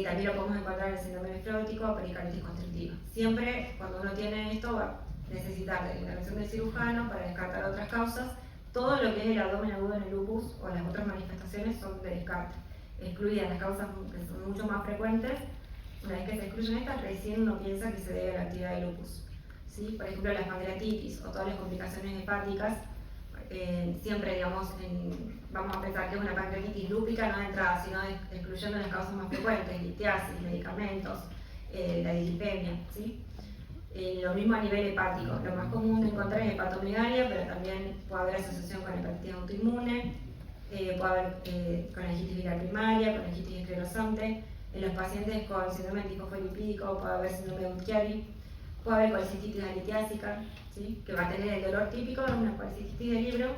También lo podemos encontrar en el síndrome nefrótico o pericarditis constrictiva. Siempre cuando uno tiene esto va a necesitar de la intervención del cirujano para descartar otras causas. Todo lo que es el abdomen agudo en el lupus o las otras manifestaciones son de descarte, excluidas las causas que son mucho más frecuentes. Una vez que se excluyen estas, recién uno piensa que se debe a la actividad de lupus, ¿sí? Por ejemplo, las pancreatitis o todas las complicaciones hepáticas, siempre digamos, vamos a pensar que es una pancreatitis lúpica no de entrada, sino excluyendo las causas más frecuentes, litiasis, medicamentos, la dislipemia, ¿sí? Lo mismo a nivel hepático, lo más común de encontrar es hepatomegalia, pero también puede haber asociación con hepatitis autoinmune, puede haber colangitis viral primaria, colangitis esclerosante. En los pacientes con síndrome tifofólipídico puede haber síndrome de Buchiari, puede haber colicistitis alitiásica, ¿sí? Que va a tener el dolor típico de una colicistitis de libro,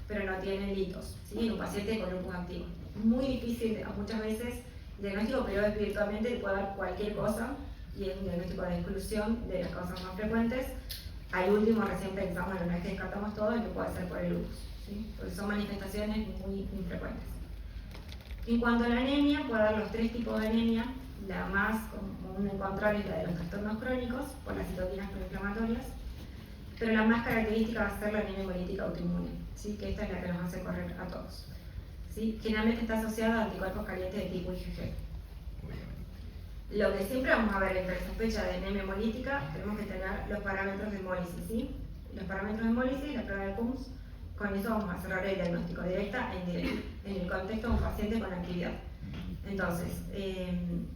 pero no tiene litos, ¿sí? En un paciente con lupus activo. Muy difícil, muchas veces, el diagnóstico, pero espiritualmente puede dar cualquier cosa, y es un diagnóstico de exclusión de las causas más frecuentes. Al último recién pensamos, una vez que descartamos todo, es que puede ser por el lupus, ¿sí? Porque son manifestaciones muy infrecuentes. En cuanto a la anemia, puede haber los tres tipos de anemia. La más común de encontrar es la de los trastornos crónicos, por las citoquinas proinflamatorias, pero la más característica va a ser la anemia hemolítica autoinmune, ¿sí? Que esta es la que nos hace correr a todos, ¿sí? Generalmente está asociada a anticuerpos calientes de tipo IgG. Lo que siempre vamos a ver entre sospecha de anemia hemolítica, tenemos que tener los parámetros de hemólisis, ¿sí? Los parámetros de hemólisis, la prueba de PUMS, con eso vamos a cerrar el diagnóstico directa en el contexto de un paciente con actividad. Entonces,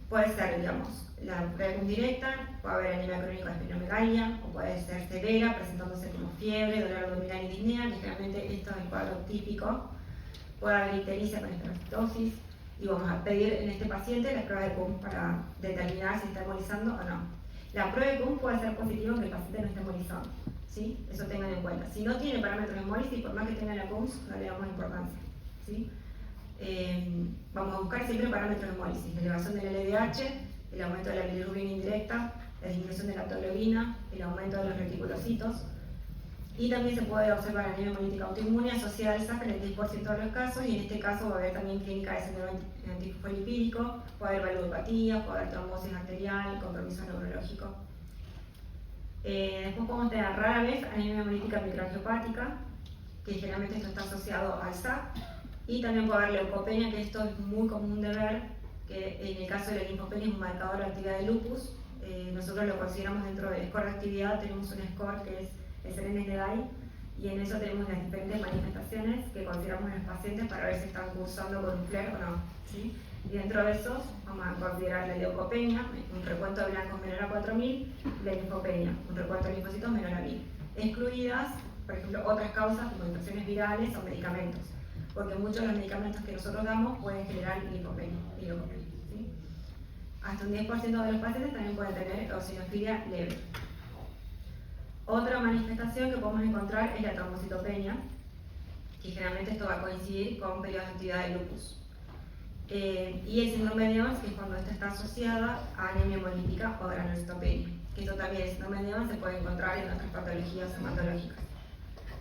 puede ser, digamos, la prueba de PUMS directa, puede haber anemia crónica de esplenomegalia, o puede ser severa, presentándose como fiebre, dolor abdominal y disnea, que generalmente esto es el cuadro típico. Puede haber ictericia con espermatosis, y vamos a pedir en este paciente la prueba de PUMS para determinar si está hemolizando o no. La prueba de PUMS puede ser positiva aunque el paciente no esté hemolizando, ¿sí? Eso tengan en cuenta. Si no tiene parámetros de hemólisis, por más que tenga la PUMS, no le damos importancia, ¿sí? Vamos a buscar siempre parámetros de hemólisis: la elevación del LDH, el aumento de la bilirrubina indirecta, la disminución de la hemoglobina, el aumento de los reticulocitos. Y también se puede observar anemia hemolítica autoinmune asociada al SAF en el 10% de los casos, y en este caso va a haber también clínica de síndrome antifosfolipídico, puede haber valvulopatía, puede haber trombosis arterial, compromiso neurológico. Después podemos tener rara vez anemia hemolítica microangiopática, que generalmente esto está asociado al SAF, y también puede haber leucopenia, que esto es muy común de ver, que en el caso de la linfopenia es un marcador de actividad de lupus. Nosotros lo consideramos dentro del score de actividad, tenemos un score que es el SLEDAI, y en eso tenemos las diferentes manifestaciones que consideramos en los pacientes para ver si están cursando con un FLAIR o no, ¿sí? Y dentro de esos vamos a considerar la leucopenia, un recuento de blancos menor a 4000, la linfopenia, un recuento de linfocitos menor a 1000. Excluidas, por ejemplo, otras causas como infecciones virales o medicamentos, porque muchos de los medicamentos que nosotros damos pueden generar linfopenia y leucopenia, ¿sí? Hasta un 10% de los pacientes también pueden tener eosinofilia leve. Otra manifestación que podemos encontrar es la trombocitopenia, que generalmente esto va a coincidir con periodos de actividad de lupus. Y el síndrome de Evans, que es cuando esta está asociada a anemia hemolítica o granulocitopenia, que esto también, el síndrome de Evans, se puede encontrar en otras patologías hematológicas.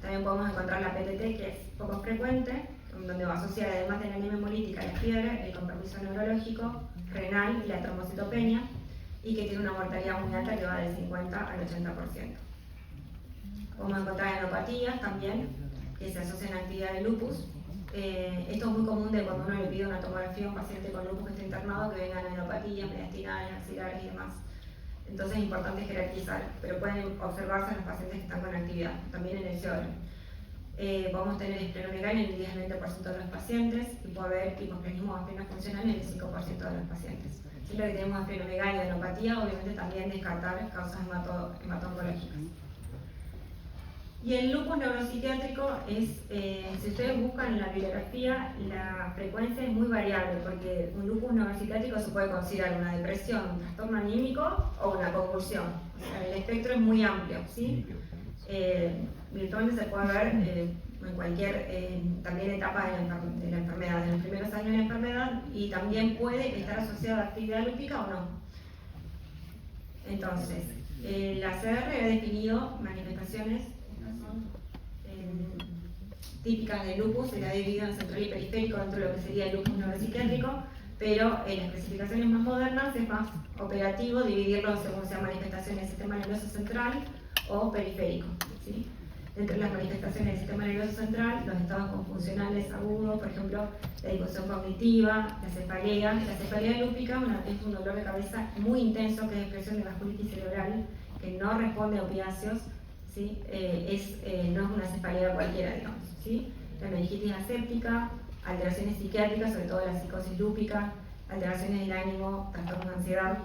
También podemos encontrar la PTT, que es poco frecuente, donde va a asociar además de la anemia hemolítica la fiebre, el compromiso neurológico, renal y la trombocitopenia, y que tiene una mortalidad muy alta que va del 50 al 80%. Podemos encontrar enopatías también, que se asocian a actividad de lupus. Esto es muy común de cuando uno le pide una tomografía a un paciente con lupus que está internado, que vengan enopatías mediastinales, axilares y demás. Entonces es importante jerarquizar, pero pueden observarse en los pacientes que están con actividad, también en el CIOR. Podemos tener esplenomegalia en el 10-20% de los pacientes, y puede haber hiposplenismo o aspeno funcional en el 5% de los pacientes. Siempre que tenemos esplenomegalia o enopatía, obviamente también descartar causas hemato-oncológicas. Y el lupus neuropsiquiátrico es, si ustedes buscan en la bibliografía, la frecuencia es muy variable, porque un lupus neuropsiquiátrico se puede considerar una depresión, un trastorno anímico o una convulsión. O sea, el espectro es muy amplio, ¿sí? Virtualmente se puede ver en cualquier también etapa de la enfermedad, en los primeros años de la enfermedad, y también puede estar asociada a actividad lúpica o no. Entonces, la CR ha definido manifestaciones típicas del lupus, se la ha dividido en central y periférico dentro de lo que sería el lupus neuropsiquiátrico, pero en las clasificaciones más modernas es más operativo dividirlo según sean manifestaciones del sistema nervioso central o periférico, ¿sí? Dentro de las manifestaciones del sistema nervioso central, los estados confuncionales agudos, por ejemplo, la disfunción cognitiva, la cefalea lúpica es un dolor de cabeza muy intenso que es expresión de vasculitis cerebral, que no responde a opiáceos, ¿sí? No es una cefalea cualquiera, digamos, ¿sí? La meningitis aséptica, alteraciones psiquiátricas, sobre todo la psicosis lúpica, alteraciones del ánimo, trastornos de ansiedad.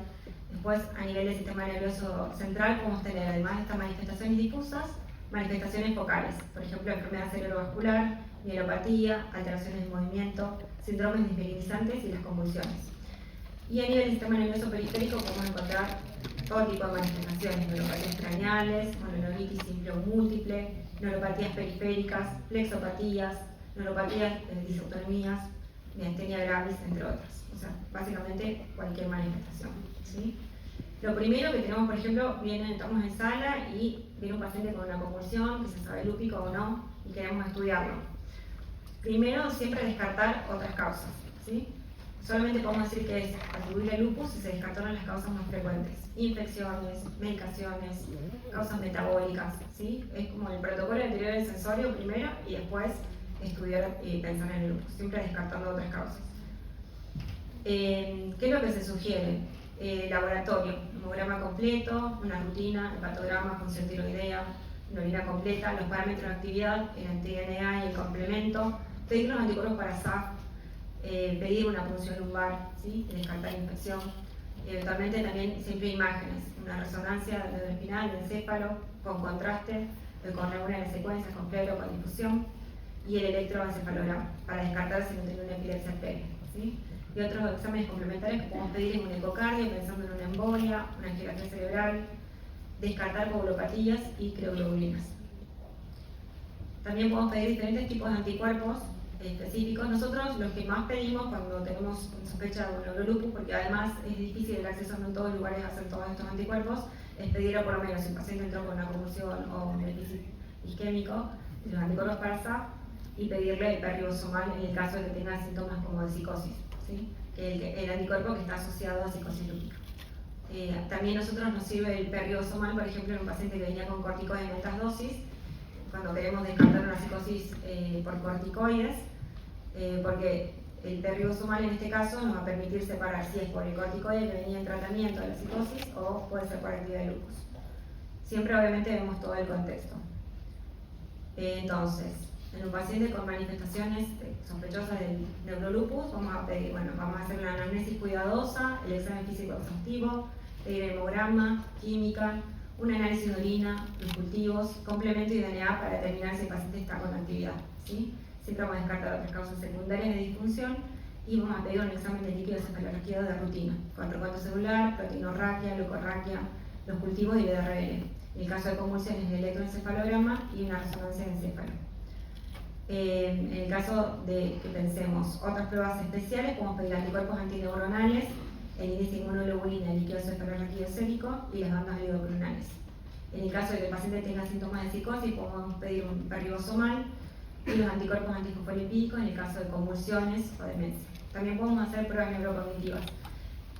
Después, a nivel del sistema nervioso central, podemos tener, además de estas manifestaciones difusas, manifestaciones focales, por ejemplo, enfermedad cerebrovascular, mielopatía, alteraciones de movimiento, síndromes desmielinizares y las convulsiones. Y a nivel del sistema nervioso periférico podemos encontrar todo tipo de manifestaciones, neuropatías craneales, mononeuritis simple o múltiple, neuropatías periféricas, plexopatías, neuropatías disautonomías, miastenia gravis, entre otras. O sea, básicamente cualquier manifestación, ¿sí? Lo primero que tenemos, por ejemplo, estamos en sala y viene un paciente con una convulsión, que se sabe lúpico o no, y queremos estudiarlo. Primero, siempre descartar otras causas, ¿sí? Solamente podemos decir que es atribuible al lupus si se descartaron las causas más frecuentes: infecciones, medicaciones, causas metabólicas, ¿sí? Es como el protocolo anterior del sensorio primero y después estudiar y pensar en el lupus, siempre descartando otras causas. ¿Qué es lo que se sugiere? Laboratorio, hemograma completo, una rutina, hepatograma, función tiroidea, una orina completa, los parámetros de actividad, el anti-DNA y el complemento, pedir los anticuerpos para SAF, pedir una punción lumbar, ¿sí? Descartar infección, eventualmente también siempre imágenes, una resonancia del dedo espinal, del encéfalo, con contraste, con alguna de las secuencias, con fleuro, con difusión, y el electroencefalograma, para descartar si no tiene una epilepsia previa, ¿sí? Y otros exámenes complementarios que podemos pedir en un ecocardio, pensando en una embolia, una angiografía cerebral, descartar coagulopatías y creoglobulinas. También podemos pedir diferentes tipos de anticuerpos específicos. Nosotros los que más pedimos cuando tenemos sospecha de un neurolupus, porque además es difícil el acceso en todos los lugares a hacer todos estos anticuerpos, es pedirlo por lo menos si el paciente entró con una convulsión o un déficit isquémico, los anticuerpos para SAP, y pedirle el perribosomal en el caso de que tenga síntomas como de psicosis, ¿sí? El anticuerpo que está asociado a psicosis lúpica. También a nosotros nos sirve el perribosomal, por ejemplo, en un paciente que venía con corticoides en altas dosis, cuando queremos descartar una psicosis por corticoides, porque el perribosomal en este caso nos va a permitir separar si es por el corticoide que venía en tratamiento de la psicosis o puede ser por actividad de lupus. Siempre obviamente vemos todo el contexto. Entonces, en un paciente con manifestaciones sospechosas del neurolupus, vamos a hacer una anamnesis cuidadosa, el examen físico exhaustivo, pedir hemograma, química, un análisis de orina, los cultivos, complemento y DNA para determinar si el paciente está con actividad, ¿sí? Siempre vamos a descartar otras causas secundarias de disfunción y vamos a pedir un examen de líquido cefalorraquídeo de rutina, con recuento celular, proteinorraquia, leucorraquia, los cultivos y el DRL. En el caso de convulsiones, el electroencefalograma y una resonancia de encéfalo. En el caso de que pensemos otras pruebas especiales, podemos pedir anticuerpos antineuronales, el índice inmunoglobulina, el líquido cefalorraquídeo sérico y las bandas oligoclonales. En el caso de que el paciente tenga síntomas de psicosis, podemos pedir un perribosomal y los anticuerpos antifosfolipídicos en el caso de convulsiones o demencia. También podemos hacer pruebas neurocognitivas.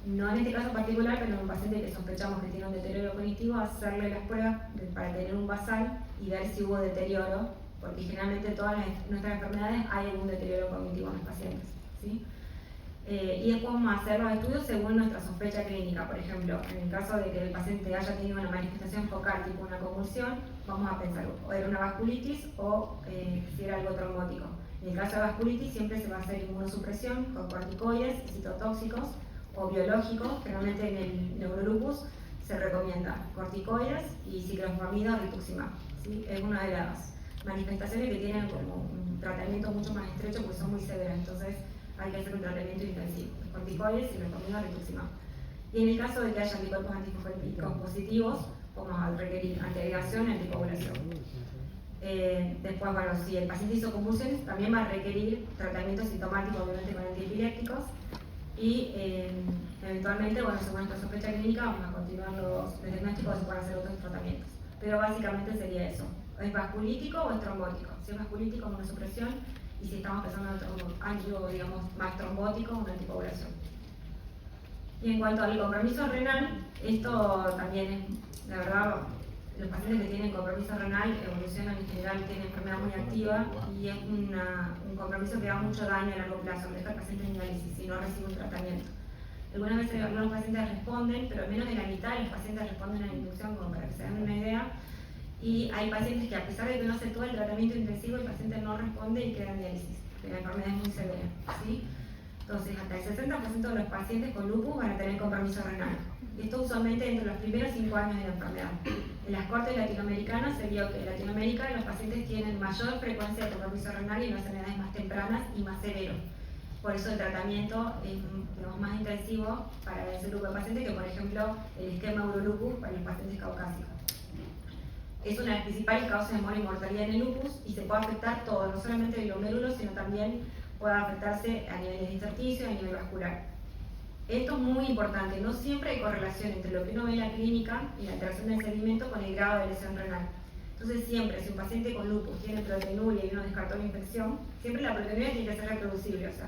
No en este caso particular, pero en un paciente que sospechamos que tiene un deterioro cognitivo, hacerle las pruebas para tener un basal y ver si hubo deterioro, porque generalmente en todas nuestras enfermedades hay algún deterioro cognitivo en los pacientes, ¿sí? Y después vamos a hacer los estudios según nuestra sospecha clínica. Por ejemplo, en el caso de que el paciente haya tenido una manifestación focal tipo una convulsión, vamos a pensar o era una vasculitis o si era algo trombótico. En el caso de vasculitis siempre se va a hacer inmunosupresión con corticoides, citotóxicos o biológicos. Generalmente en el neurolupus se recomienda corticoides y ciclofosfamida o rituximab, ¿sí? Es una de las manifestaciones que tienen como un tratamiento mucho más estrecho porque son muy severas, entonces hay que hacer un tratamiento intensivo, corticoides, ciclofosfamida o rituximab. Y en el caso de que haya anticuerpos antifosfolípicos positivos, vamos a requerir antiagregación y anticoagulación. Después, bueno, si el paciente hizo convulsiones, también va a requerir tratamiento sintomático, obviamente con antiepilépticos, y eventualmente, bueno, según nuestra sospecha clínica, vamos a continuar los diagnósticos y se pueden hacer otros tratamientos. Pero básicamente sería eso: ¿es vasculítico o es trombótico? Si es vasculítico, una supresión, y si estamos pensando en algo, digamos, más trombótico, una anticoagulación. Y en cuanto al compromiso renal, esto también es, la verdad, los pacientes que tienen compromiso renal evolucionan en general, tienen enfermedad muy activa y es un compromiso que da mucho daño a largo plazo, deja al paciente en diálisis si no recibe un tratamiento. Algunas veces algunos pacientes responden, pero menos de la mitad de los pacientes responden a la inducción, como para que se den una idea. Y hay pacientes que, a pesar de que no hace todo el tratamiento intensivo, el paciente no responde y queda en diálisis, porque la enfermedad es muy severa, ¿sí? Entonces, hasta el 60% de los pacientes con lupus van a tener compromiso renal. Esto usualmente entre los primeros 5 años de la enfermedad. En las cortes latinoamericanas se vio que en Latinoamérica los pacientes tienen mayor frecuencia de compromiso renal y en las edades más tempranas y más severos. Por eso el tratamiento es, digamos, más intensivo para ese grupo de pacientes que, por ejemplo, el esquema urolupus para los pacientes caucásicos. Es una de las principales causas de muerte y mortalidad en el lupus y se puede afectar todo, no solamente el glomérulo, sino también puede afectarse a nivel de intersticio y a nivel vascular. Esto es muy importante, no siempre hay correlación entre lo que uno ve en la clínica y la alteración del sedimento con el grado de lesión renal. Entonces siempre, si un paciente con lupus tiene proteinuria y uno descartó la infección, siempre la proteinuria tiene que ser reproducible, o sea,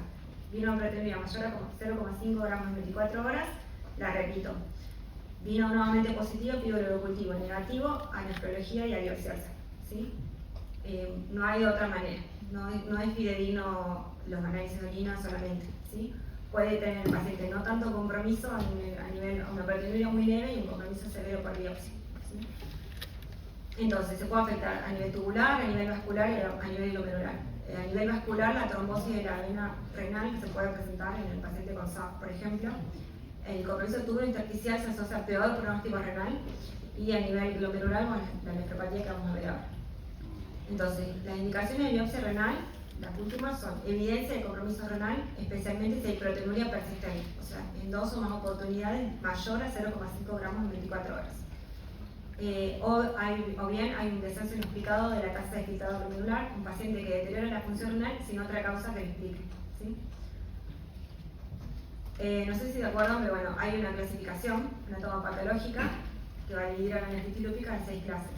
vino una proteinuria mayor a 0,5 gramos en 24 horas, la repito. Vino nuevamente positivo, pido el cultivo, negativo a nefrología y a biopsiarse, ¿sí? No hay de otra manera, no es fidedigno los análisis de orina solamente, ¿sí? Puede tener el paciente no tanto compromiso a nivel una proteinuria muy leve y un compromiso severo por biopsia, ¿sí? Entonces se puede afectar a nivel tubular, a nivel vascular y a nivel glomerular. A nivel vascular, la trombosis de la vena renal que se puede presentar en el paciente con SAF, por ejemplo. El compromiso tubular intersticial se asocia a peor pronóstico renal y a nivel glomerular, bueno, la nefropatía que vamos a ver ahora. Entonces, las indicaciones de biopsia renal, las últimas son evidencia de compromiso renal, especialmente si hay proteinuria persistente, o sea, en 2 o más oportunidades mayor a 0,5 gramos en 24 horas. O bien hay un descenso inexplicado de la tasa de filtrado glomerular, un paciente que deteriora la función renal sin otra causa que lo explique, ¿sí? No sé si de acuerdo, pero bueno, hay una clasificación anatomopatológica que va a dividir a la nefritis lúpica en 6 clases.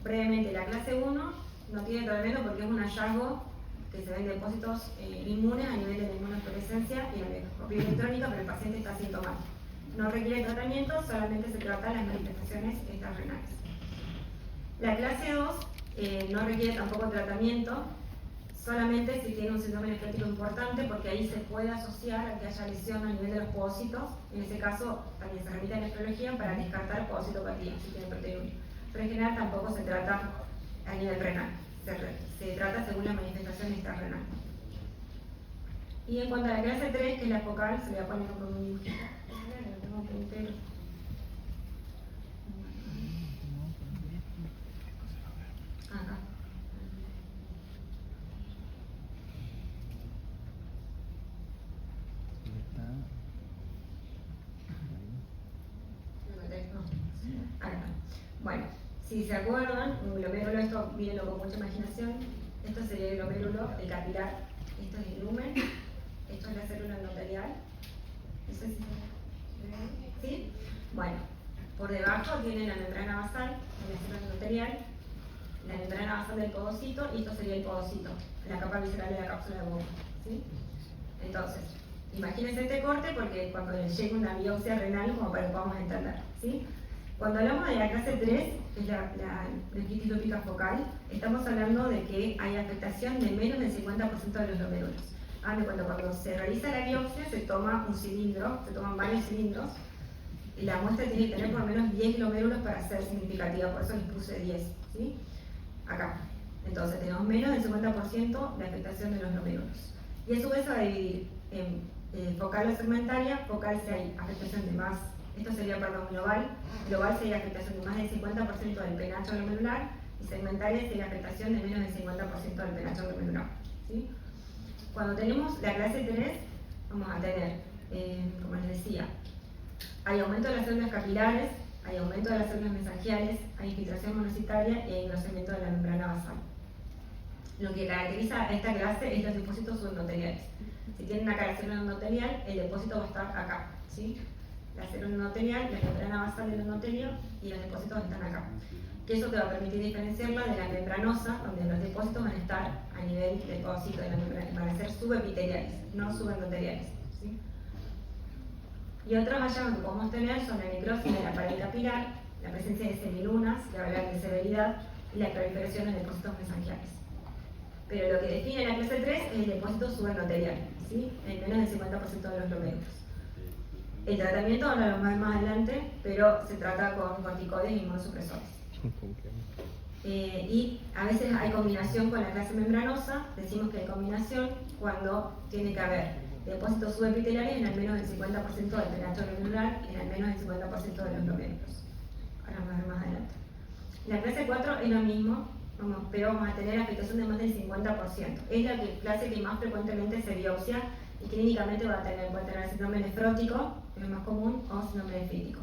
brevemente, la clase 1 no tiene tratamiento porque es un hallazgo que se ven depósitos inmunes a nivel de la inmunofluorescencia y la microscopía electrónica, pero el paciente está asintomático. No requiere tratamiento, solamente se tratan las manifestaciones extrarrenales. La clase 2 no requiere tampoco tratamiento, solamente si tiene un síndrome nefrótico importante, porque ahí se puede asociar a que haya lesión a nivel de los podocitos. En ese caso también se remite a nefrología para descartar podocitopatía, si tiene proteinuria. Pero en general tampoco se trata a nivel renal, se trata según la manifestación extrarrenal. Y en cuanto a la clase 3, que es la focal, se le va a poner con un dibujito. Acá. Acá. Bueno, si se acuerdan, un glomérulo, esto mírenlo con mucha imaginación, esto sería el glomérulo, el capilar, esto es el lumen, esto es la célula endotelial. No sé si ¿sí? Bueno, por debajo tiene la membrana basal, la célula endotelial, la membrana basal del podocito, y esto sería el podocito, la capa visceral de la cápsula de Bowman, ¿sí? Entonces, imagínense este corte porque cuando les llegue una biopsia renal, como para que podamos entender, ¿sí? Cuando hablamos de la clase 3, que es la nefritis lúpica focal, estamos hablando de que hay afectación de menos del 50% de los glomérulos. Hagan de cuenta, cuando se realiza la biopsia, se toma un cilindro, se toman varios cilindros, y la muestra tiene que tener por lo menos 10 glomérulos para ser significativa, por eso les puse 10, ¿sí? Acá. Entonces tenemos menos del 50% de afectación de los glomérulos. Y a su vez se va a dividir en focal o segmentaria. Focal si hay afectación de más, esto sería, perdón, global. Global sería afectación de más del 50% del penacho glomerular, y segmentaria sería afectación de menos del 50% del penacho glomerular, ¿sí? Cuando tenemos la clase 3, vamos a tener, como les decía, hay aumento de las células capilares, hay aumento de las células mesangiales, hay infiltración monocitaria y hay engrosamiento de la membrana basal. Lo que caracteriza a esta clase es los depósitos subendoteliales. Si tienen acá la célula endotelial, el depósito va a estar acá, ¿sí? La célula endotelial, la membrana basal del endotelio, y los depósitos están acá. Que eso te va a permitir diferenciarla de la membranosa, donde los depósitos van a estar a nivel del podocito de la membrana, van a ser subepiteliales, no subendoteliales, ¿sí? Y otros hallazgos que podemos tener son la necrosis de la pared capilar, la presencia de semilunas, la variable de severidad y la proliferación de depósitos mesangiales. Pero lo que define la clase 3 es el depósito subendotelial, ¿sí? En menos del 50% de los glomérulos. El tratamiento ahora lo vamos a ver más adelante, pero se trata con corticoides y inmunosupresores. Y a veces hay combinación con la clase membranosa. Decimos que hay combinación cuando tiene que haber depósitos subepiteliales en al menos el 50% del penacho glomerular y en al menos el 50% de los glomérulos. Ahora vamos a ver más adelante. La clase 4 es lo mismo, pero vamos a tener afectación de más del 50%. Es la clase que más frecuentemente se biopsia y clínicamente puede tener síndrome nefrótico, que es lo más común, o síndrome nefrítico,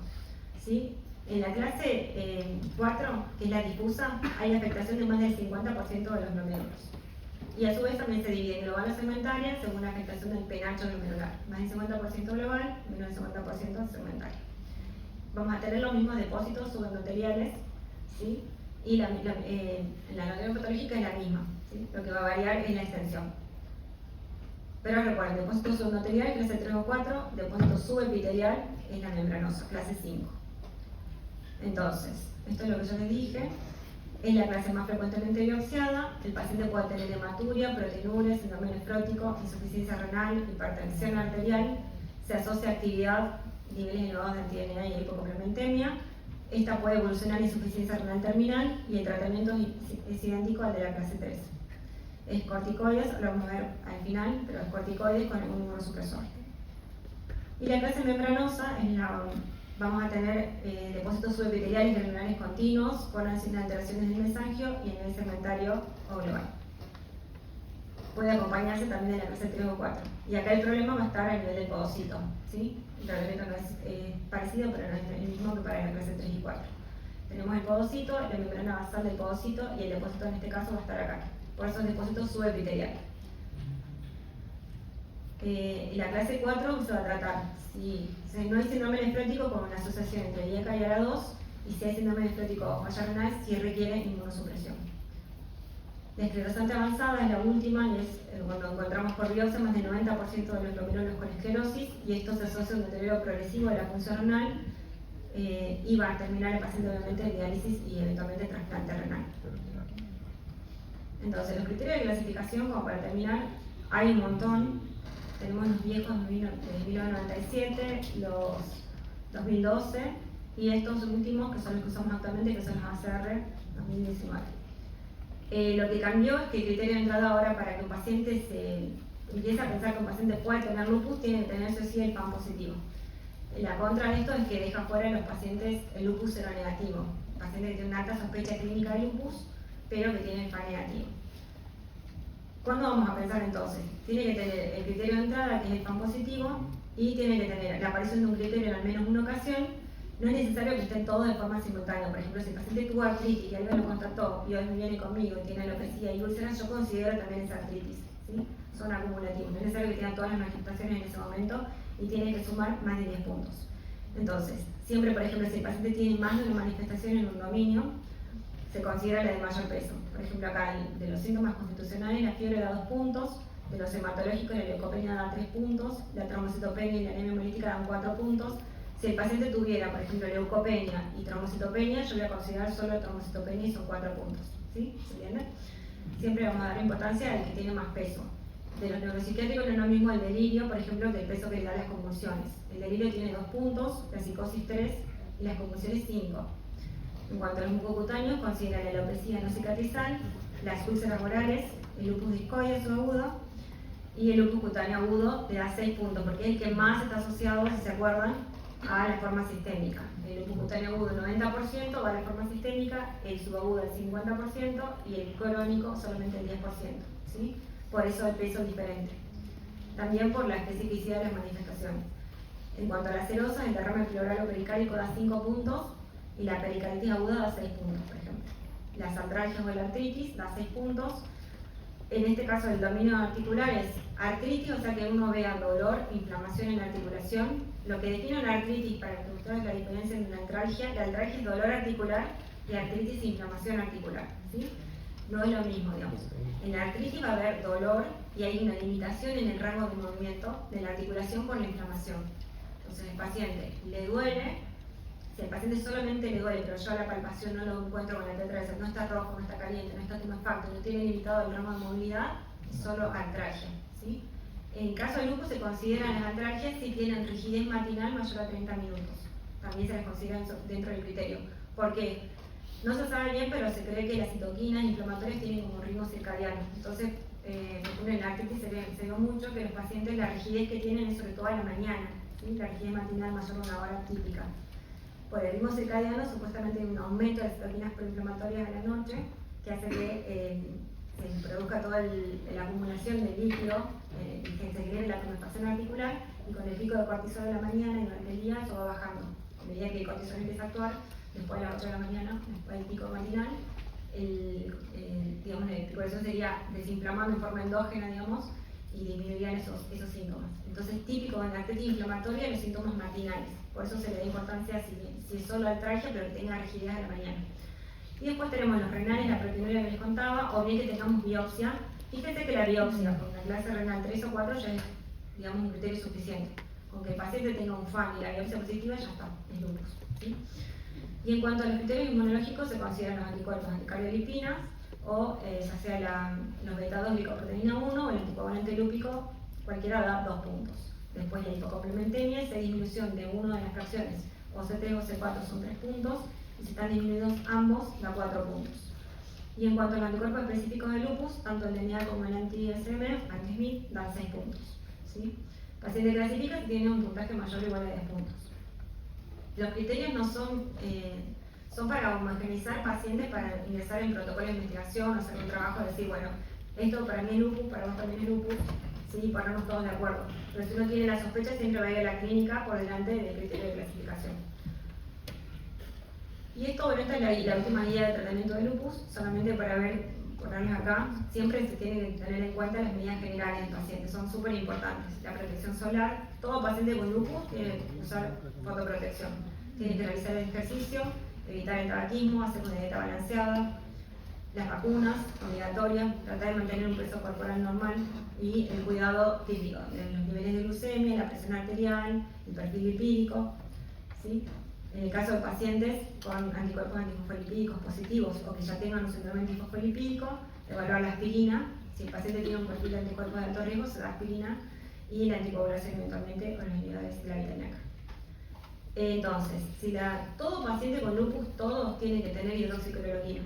¿sí? En la clase 4, que es la difusa, hay afectación de más del 50% de los glomérulos. Y a su vez también se divide en global o segmentaria según la afectación del penacho glomerular. Más del 50% global, menos del 50% segmentaria. Vamos a tener los mismos depósitos subendoteliales, ¿sí? Y la anatomía patológica es la misma, ¿sí? Lo que va a variar es la extensión. Pero recuerden, depósito subendotelial, clase 3 o 4, depósito subepitelial es la membranosa, clase 5. Entonces, esto es lo que yo les dije, es la clase más frecuentemente biopsiada. El paciente puede tener hematuria, proteinuria, síndrome nefrótico, insuficiencia renal, hipertensión arterial, se asocia a actividad, niveles elevados de anti-DNA y hipocomplementemia. Esta puede evolucionar a insuficiencia renal terminal y el tratamiento es idéntico al de la clase 3. Es corticoides, lo vamos a ver al final, pero es corticoides con un inmunosupresor. Y la clase membranosa es vamos a tener depósitos subepiteliales granulares continuos con alteraciones del mesangio y en el segmentario o global. Puede acompañarse también de la clase 3 o 4. Y acá el problema va a estar a nivel del podocito, ¿sí? El tratamiento no es parecido, pero no es el mismo que para la clase 3 y 4. Tenemos el podocito, la membrana basal del podocito, y el depósito en este caso va a estar acá. Por eso es depósito subepitelial. La clase 4 se va a tratar si no hay síndrome nefrótico con una asociación entre IECA y ARA2 y si hay síndrome nefrótico o falla renal, sí requiere inmunosupresión. La esclerosante avanzada es la última y es cuando encontramos por biopsia más del 90% de los glomérulos con esclerosis, y esto se asocia a un deterioro progresivo de la función renal y va a terminar el paciente obviamente en diálisis y eventualmente trasplante renal. Entonces, los criterios de clasificación, como para terminar, hay un montón. Tenemos los viejos de 1997, los 2012 y estos últimos que son los que usamos actualmente, que son los ACR 2019. Lo que cambió es que el criterio de entrada ahora para que un paciente se empiece a pensar que un paciente puede tener lupus, tiene que tener sí el PAN positivo. La contra de esto es que deja fuera a los pacientes el lupus seronegativo, pacientes que tienen una alta sospecha clínica de lupus, pero que tienen PAN negativo. ¿Cuándo vamos a pensar entonces? Tiene que tener el criterio de entrada, que es el PAN positivo, y tiene que tener la aparición de un criterio en al menos una ocasión. No es necesario que estén todos de forma simultánea. Por ejemplo, si el paciente tuvo artritis y alguien lo contactó y hoy viene conmigo y tiene alopecia y úlceras, yo considero también esa artritis, ¿sí? Son acumulativos. No es necesario que tengan todas las manifestaciones en ese momento y tiene que sumar más de 10 puntos. Entonces, siempre, por ejemplo, si el paciente tiene más de una manifestación en un dominio, se considera la de mayor peso. Por ejemplo, acá de los síntomas constitucionales, la fiebre da 2 puntos, de los hematológicos, la leucopenia da 3 puntos, la trombocitopenia y la anemia hemolítica dan 4 puntos. Si el paciente tuviera, por ejemplo, leucopenia y trombocitopenia, yo voy a considerar solo la trombocitopenia y son 4 puntos. ¿Sí? ¿Se entiende? Siempre vamos a dar importancia al que tiene más peso. De los neuropsiquiátricos no es lo mismo el delirio, por ejemplo, que el peso que le da las convulsiones. El delirio tiene 2 puntos, la psicosis 3 y las convulsiones 5. En cuanto a los mucocutáneos, considera la alopecia no cicatrizal, las úlceras orales, el lupus discoide subagudo y el lupus cutáneo agudo te da 6 puntos, porque es el que más está asociado, si se acuerdan, a la forma sistémica. El lupus cutáneo agudo el 90% va a la forma sistémica, el subagudo el 50% y el crónico solamente el 10%. ¿Sí? Por eso el peso es diferente. También por la especificidad de las manifestaciones. En cuanto a las serosas, el derrame pleural o pericálico da 5 puntos y la pericarditis aguda da 6 puntos, por ejemplo. Las artralgias o la artritis da 6 puntos. En este caso, el dominio articular es artritis, o sea que uno vea dolor, inflamación en la articulación. Lo que define una artritis, para que ustedes la diferencia entre la artralgia es dolor articular y artritis e inflamación articular. ¿Sí? No es lo mismo, digamos. En la artritis va a haber dolor y hay una limitación en el rango de movimiento de la articulación por la inflamación. Entonces, el paciente le duele. Si al paciente solamente le duele, pero yo a la palpación no lo encuentro con la tetra, no está rojo, no está caliente, no está tumefacto, no tiene limitado el rango de movilidad, es solo artralgia. ¿Sí? En caso de lupus se consideran las artralgias si tienen rigidez matinal mayor a 30 minutos. También se las consideran dentro del criterio. ¿Por qué? No se sabe bien, pero se cree que las citoquinas inflamatorias tienen como ritmo circadiano. Entonces, en la artritis se ve mucho que los pacientes la rigidez que tienen es sobre todo a la mañana, ¿sí? La rigidez matinal mayor a una hora típica. Por el ritmo circadiano, supuestamente hay un aumento de citoquinas proinflamatorias a la noche que hace que se produzca toda la acumulación de líquido y que se genere la tumefacción articular, y con el pico de cortisol de la mañana y durante el día eso va bajando. A medida que el cortisol empieza a actuar, después de las 8 de la mañana, después del pico matinal, el pico de cortisol sería desinflamando en forma endógena, digamos, y disminuirían esos síntomas. Entonces, típico en la artritis inflamatoria los síntomas matinales. Por eso se le da importancia si es solo artralgia, pero que tenga rigidez a la mañana. Y después tenemos los renales, la proteinuria que les contaba, o bien que tengamos biopsia. Fíjense que la biopsia con la clase renal 3 o 4 ya es, digamos, un criterio suficiente. Con que el paciente tenga un FAN y la biopsia positiva ya está, es lupus. ¿Sí? Y en cuanto a los criterios inmunológicos, se consideran los anticuerpos anticardiolipinas, o ya sea los beta-2 glicoproteína 1 o el anticoagulante lúpico, cualquiera da 2 puntos. Después la hipocomplementemia, si hay disminución de una de las fracciones, o C3 o C4 son 3 puntos, y si están disminuidos ambos, da 4 puntos. Y en cuanto a los anticuerpos específicos de lupus, tanto el DNA como el anti-SMF, anti-Smith, dan 6 puntos. ¿Sí? El paciente clasifica si tiene un puntaje mayor o igual a 10 puntos. Los criterios no son para homogeneizar pacientes para ingresar en protocolo de investigación, hacer un trabajo de decir, bueno, esto para mí es lupus, para vos también es lupus, sí, ponernos todos de acuerdo. Pero si uno tiene la sospecha, siempre va a ir a la clínica por delante del criterio de clasificación. Y esto, bueno, esta es la última guía de tratamiento de lupus, solamente para ponerles acá, siempre se tienen que tener en cuenta las medidas generales del paciente, son súper importantes. La protección solar, todo paciente con lupus tiene que usar fotoprotección, tiene que realizar el ejercicio, evitar el tabaquismo, hacer una dieta balanceada, las vacunas obligatorias, tratar de mantener un peso corporal normal y el cuidado típico de los niveles de glucemia, la presión arterial, el perfil lipídico, ¿sí? En el caso de pacientes con anticuerpos antifosfolipídicos positivos o que ya tengan un síndrome antifosfolipídico, evaluar la aspirina. Si el paciente tiene un perfil de anticuerpos de alto riesgo, se da aspirina y la anticoagulación eventualmente con las unidades de la vitamina K. Entonces, todo paciente con lupus, todos tienen que tener hidroxicloroquina.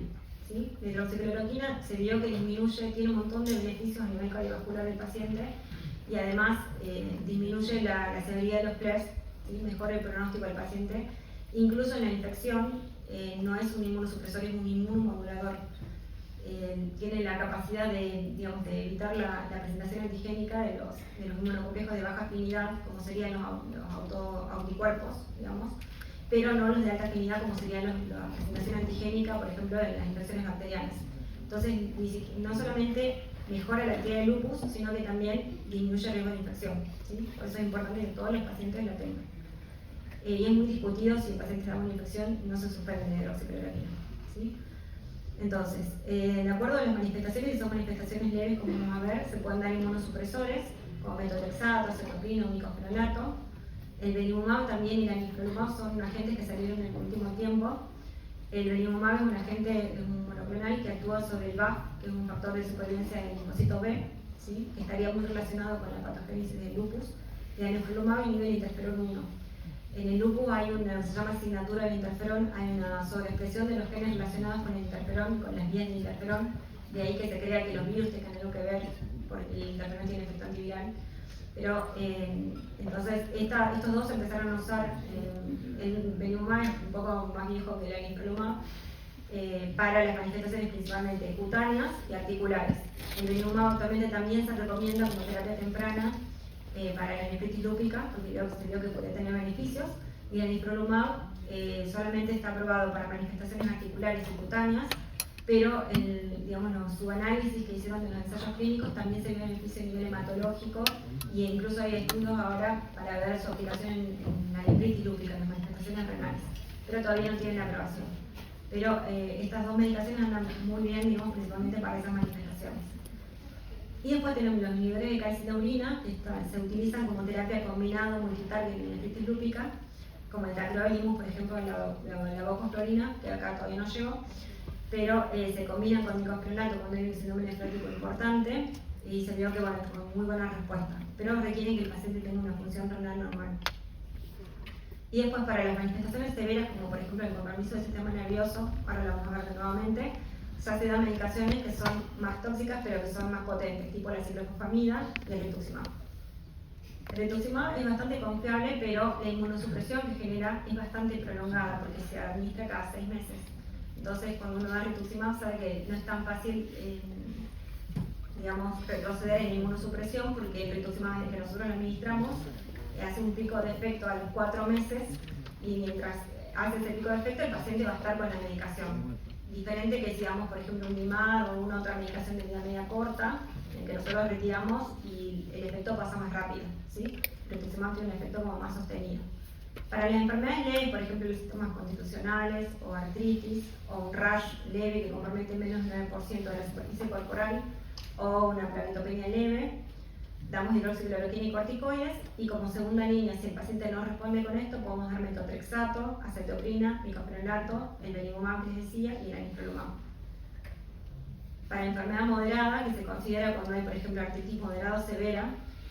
¿Sí? La hidroxicloroquina se vio que tiene un montón de beneficios a nivel cardiovascular del paciente y además disminuye la severidad de los flares, ¿sí? Mejora el pronóstico del paciente. Incluso en la infección, no es un inmunosupresor, es un inmunomodulador. Tiene la capacidad de evitar la presentación antigénica de los inmunocomplejos de baja afinidad, como serían los anticuerpos, digamos, pero no los de alta afinidad, como serían la presentación antigénica, por ejemplo, de las infecciones bacterianas. Entonces, no solamente mejora la actividad del lupus, sino que también disminuye el riesgo de infección, ¿sí? Por eso es importante que todos los pacientes la tengan. Y es muy discutido si el paciente da una infección, no se suspende de hidroxicloroquina, ¿sí? Entonces, de acuerdo a las manifestaciones, si son manifestaciones leves, como vamos a ver, se pueden dar inmunosupresores, como metotrexato, acetopina, micofenolato. El belimumab también y la nifrolumab son agentes que salieron en el último tiempo. El belimumab es un agente, es un monoclonal que actúa sobre el BAFF, que es un factor de supervivencia del linfocito B, ¿sí? Que estaría muy relacionado con la patogénesis del lupus. Y el nifrolumab inhibe el interferón 1. En el lupus hay se llama asignatura del interferón, hay una sobreexpresión de los genes relacionados con el interferón, con las vías del interferón, de ahí que se crea que los virus tengan algo que ver, porque el interferón tiene efecto antiviral. Pero entonces estos dos empezaron a usar, el belimumab es un poco más viejo que la nifrolumab, para las manifestaciones principalmente cutáneas y articulares. El belimumab actualmente también se recomienda como terapia temprana para la nefritis lúpica, porque se vio que podía tener beneficios, y el nifrolumab solamente está aprobado para manifestaciones articulares y cutáneas, pero los subanálisis que hicieron de los ensayos clínicos también se vio beneficio a nivel hematológico, y incluso hay estudios ahora para ver su aplicación en la nefritis lúpica, en las manifestaciones renales, pero todavía no tienen la aprobación. Pero estas dos medicaciones andan muy bien, principalmente para esas manifestaciones. Y después tenemos los inhibidores de calcineurina, que se utilizan como terapia combinada multitarget en nefritis lúpica, como el tacrolimus, por ejemplo, la voclosporina, que acá todavía no llegó, pero se combinan con micofenolato cuando hay un síndrome nefrótico importante y se vio que con muy buena respuesta, pero requieren que el paciente tenga una función renal normal. Y después para las manifestaciones severas, como por ejemplo el compromiso del sistema nervioso, ahora lo vamos a ver nuevamente, ya se dan medicaciones que son más tóxicas pero que son más potentes, tipo la ciclofosfamida y el rituximab. El rituximab es bastante confiable, pero la inmunosupresión que genera es bastante prolongada porque se administra cada 6 meses. Entonces, cuando uno da rituximab sabe que no es tan fácil retroceder en la inmunosupresión, porque el rituximab desde que nosotros lo administramos hace un pico de efecto a los 4 meses, y mientras hace ese pico de efecto el paciente va a estar con la medicación. Diferente que si damos, por ejemplo, un DIMAR o alguna otra medicación de vida media corta, en que nosotros retiramos y el efecto pasa más rápido, ¿sí? El rituximab tiene un efecto como más sostenido. Para las enfermedades leves, por ejemplo, los síntomas constitucionales o artritis o un rash leve que compromete menos del 9% de la superficie corporal o una plaquetopenia leve, damos hidroxicloroquina y corticoides, y como segunda línea, si el paciente no responde con esto, podemos dar metotrexato, acetoprina, micofenolato, el belimumab que les decía y el anifrolumab. Para enfermedad moderada, que se considera cuando hay, por ejemplo, artritis moderada o severa,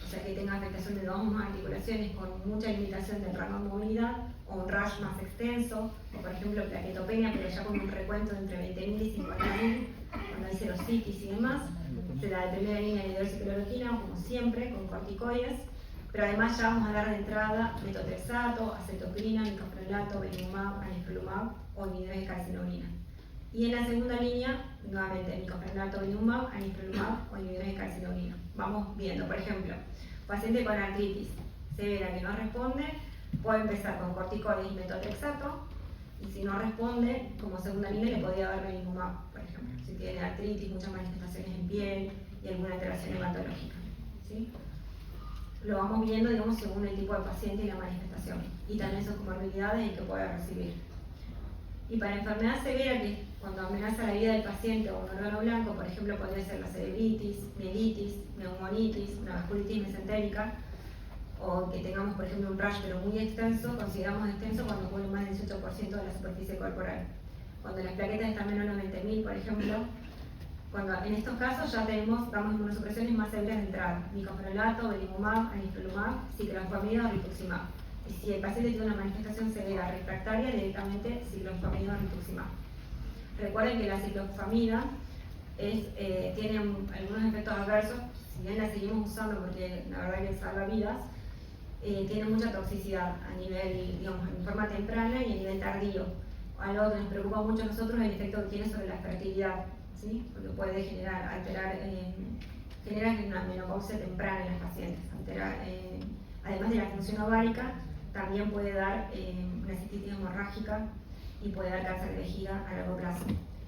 o sea que tenga afectación de 2 o más articulaciones con mucha limitación del rango de movilidad, o un rash más extenso, o por ejemplo plaquetopenia, pero ya con un recuento de entre 20.000 y 50.000, cuando hay serositis y demás, se da de primera línea de hidroxicloroquina, como siempre, con corticoides, pero además ya vamos a dar de entrada metotrexato, acetoprina, micofenolato, belimumab, anifrolumab o inhibidores de calcineurina. Y en la segunda línea, nuevamente, micofenolato, belimumab, anifrolumab o inhibidores de calcineurina. Vamos viendo, por ejemplo, paciente con artritis severa que no responde, puede empezar con corticoides y metotrexato, y si no responde, como segunda línea le podría dar belimumab, por ejemplo, si tiene artritis, muchas manifestaciones en piel y alguna alteración hematológica, ¿sí? Lo vamos viendo, según el tipo de paciente y la manifestación, y también sus comorbilidades y que puede recibir. Y para enfermedad severa, que es cuando amenaza la vida del paciente o un órgano blanco, por ejemplo, podría ser la cerebritis, mielitis, neumonitis, una vasculitis mesentérica, o que tengamos, por ejemplo, un rash pero muy extenso, consideramos extenso cuando cubre más del 18% de la superficie corporal. Cuando las plaquetas están menos de 90.000, por ejemplo, cuando en estos casos ya damos inmunosupresiones más severas de entrada: micofenolato, belimumab, anifrolumab, ciclofosfamida o rituximab. Y si el paciente tiene una manifestación severa refractaria, directamente ciclofosfamida o rituximab. Recuerden que la ciclofosfamida tiene algunos efectos adversos, si bien la seguimos usando porque la verdad que salva vidas, tiene mucha toxicidad a nivel, digamos, en forma temprana y a nivel tardío. Algo que nos preocupa mucho a nosotros es el efecto que tiene sobre la fertilidad, ¿sí? Porque puede genera una menopausia temprana en los pacientes. Además de la función ovárica, también puede dar una cistitis hemorrágica y puede dar cáncer de vejiga a largo plazo.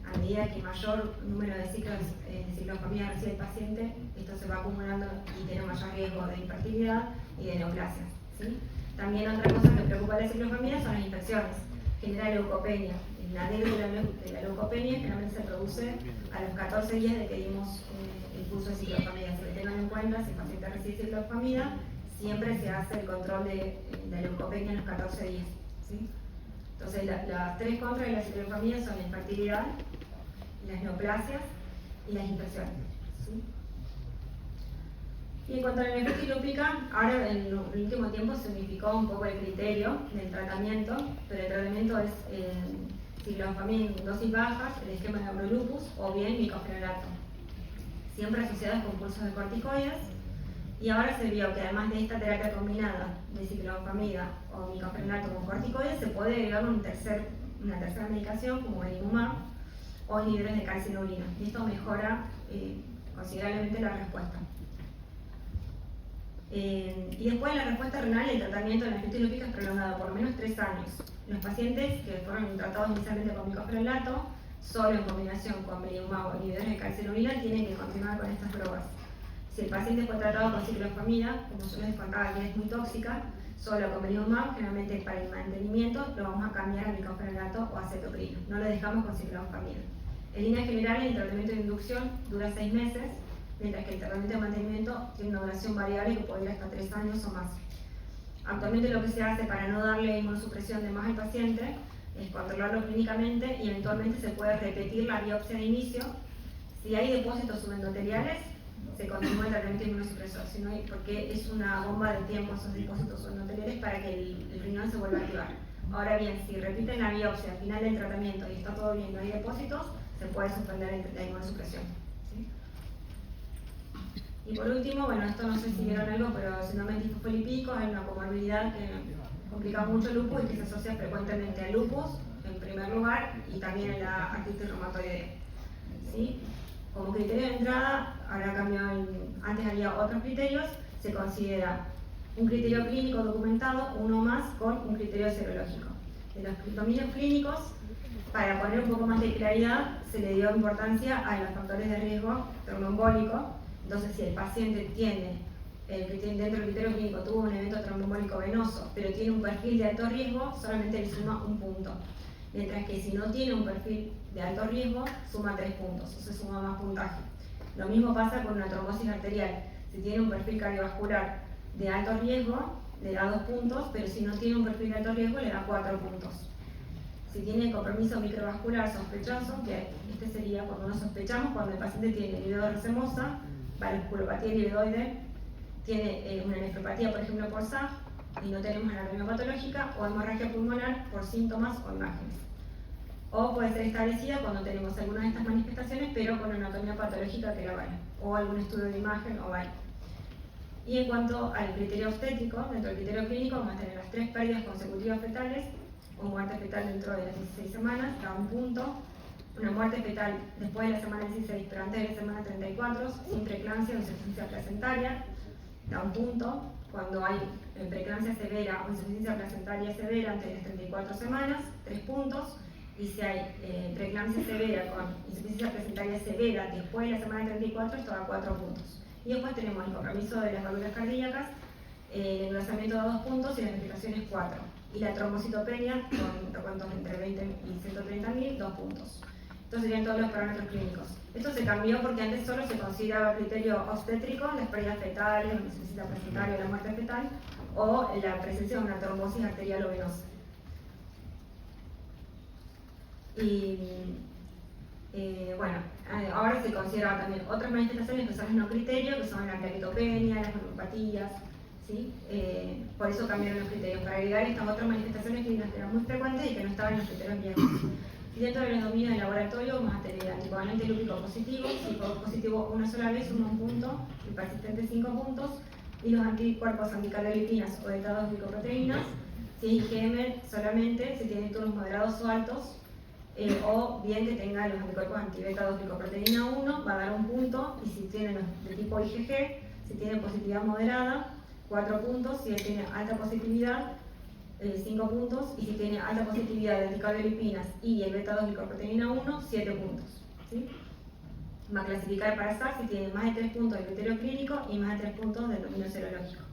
A medida que mayor número de ciclos de ciclofosfamida recibe el paciente, esto se va acumulando y tiene mayor riesgo de infertilidad y de neoplasias, ¿sí? También otra cosa que preocupa a la ciclofosfamida son las infecciones. Genera leucopenia. La anécdota de la leucopenia generalmente se produce a los 14 días de que dimos el curso de ciclofosfamida. Así que tengan en cuenta, si el paciente recibe ciclofosfamida, siempre se hace el control de la leucopenia en los 14 días, ¿sí? Entonces, las tres contras de la ciclofosfamida son la infertilidad, las neoplasias y las infecciones, ¿sí? Y en cuanto a la nefrotilúpica, ahora en el último tiempo se unificó un poco el criterio del tratamiento, pero el tratamiento es ciclofosfamida en dosis bajas, el esquema de Abrolupus o bien micofenolato, siempre asociados con cursos de corticoides. Y ahora se vio que además de esta terapia combinada de ciclofosfamida o micofenolato con corticoides, se puede agregar una tercera medicación como belimumab o inhibidores de calcinurina. Y esto mejora considerablemente la respuesta. Y después la respuesta renal, el tratamiento de la nefritis lúpica es prolongado por lo menos 3 años. Los pacientes que fueron tratados inicialmente con micofenolato, solo en combinación con belimumab o inhibidores de calcinurina, tienen que continuar con estas drogas. Si el paciente fue tratado con ciclofosfamida, como yo les contaba que es muy tóxica, solo con belimumab, generalmente para el mantenimiento, lo vamos a cambiar a micofenolato o acetoprino. No lo dejamos con ciclofosfamida. En líneas generales, el tratamiento de inducción dura 6 meses, mientras que el tratamiento de mantenimiento tiene una duración variable que puede ir hasta 3 años o más. Actualmente lo que se hace para no darle inmunosupresión de más al paciente es controlarlo clínicamente y eventualmente se puede repetir la biopsia de inicio. Si hay depósitos subendoteliales, se continúa el tratamiento inmunosupresor, porque es una bomba de tiempo esos depósitos subendoteliales para que el riñón se vuelva a activar. Ahora bien, si repiten la biopsia al final del tratamiento y está todo bien, no hay depósitos, se puede suspender la inmunosupresión, ¿sí? Y por último, bueno, esto no sé si vieron algo, pero síndrome disfosfolipídico es una comorbilidad que complica mucho el lupus y que se asocia frecuentemente al lupus, en primer lugar, y también a la artritis reumatoidea, ¿sí? Como criterio de entrada, ahora cambiado, antes había otros criterios, se considera un criterio clínico documentado, uno más con un criterio serológico. De los dominios clínicos, para poner un poco más de claridad, se le dio importancia a los factores de riesgo tromboembólico. Entonces, si el paciente tiene, dentro del criterio clínico tuvo un evento tromboembólico venoso, pero tiene un perfil de alto riesgo, solamente le suma 1 punto. Mientras que si no tiene un perfil de alto riesgo, suma 3 puntos, o se suma más puntaje. Lo mismo pasa con una trombosis arterial. Si tiene un perfil cardiovascular de alto riesgo, le da 2 puntos, pero si no tiene un perfil de alto riesgo, le da 4 puntos. Si tiene compromiso microvascular sospechoso, que este sería cuando no sospechamos, cuando el paciente tiene libedoracemosa, vasculopatía libedoide, tiene una nefropatía, por ejemplo, por SAF, y no tenemos anatomía patológica, o hemorragia pulmonar por síntomas o imágenes. O puede ser establecida cuando tenemos alguna de estas manifestaciones, pero con anatomía patológica que la vale, o algún estudio de imagen o vale. Y en cuanto al criterio obstétrico, dentro del criterio clínico vamos a tener las 3 pérdidas consecutivas fetales, o muerte fetal dentro de las 16 semanas, da 1 punto. Una muerte fetal después de la semana 16, pero antes de la semana 34, sin preeclampsia o insuficiencia placentaria, da 1 punto. Cuando hay preeclampsia severa o insuficiencia placentaria severa antes de las 34 semanas, 3 puntos. Y si hay preeclampsia severa con insuficiencia placentaria severa después de la semana 34, esto da 4 puntos. Y después tenemos el compromiso de las válvulas cardíacas, el engrosamiento da 2 puntos y las complicaciones 4. y la trombocitopenia, con recuentos entre 20 y 130.000, 2 puntos. Estos serían todos los parámetros clínicos. Esto se cambió porque antes solo se consideraba criterio obstétrico, las pérdidas fetales, la insuficiencia placentaria, la muerte fetal, o la presencia de una trombosis arterial o venosa. Y bueno, ahora se consideran también otras manifestaciones que son los no criterios, que son la plaquetopenia, las neuropatías, ¿sí? Por eso cambiaron los criterios, para agregar estas otras manifestaciones que eran muy frecuentes y que no estaban en los criterios viejos. Y dentro de los dominios del laboratorio vamos a tener anticoagulante lúpico positivo, si positivo una sola vez suma 1 punto, y persistente 5 puntos, y los anticuerpos anticardiolepinas o beta-2 glicoproteínas, si es IgM solamente, si tiene turnos moderados o altos, o bien que tenga los anticuerpos anti-beta-2 glicoproteína 1, va a dar 1 punto, y si tiene los de tipo IgG, si tiene positividad moderada, 4 puntos, si tiene alta positividad, 5 puntos, y si tiene alta positividad de anticardiolipinas y el beta-2 glicoproteína 1, 7 puntos. ¿Sí? Va a clasificar para SARS si tiene más de 3 puntos del criterio clínico y más de 3 puntos del dominio serológico.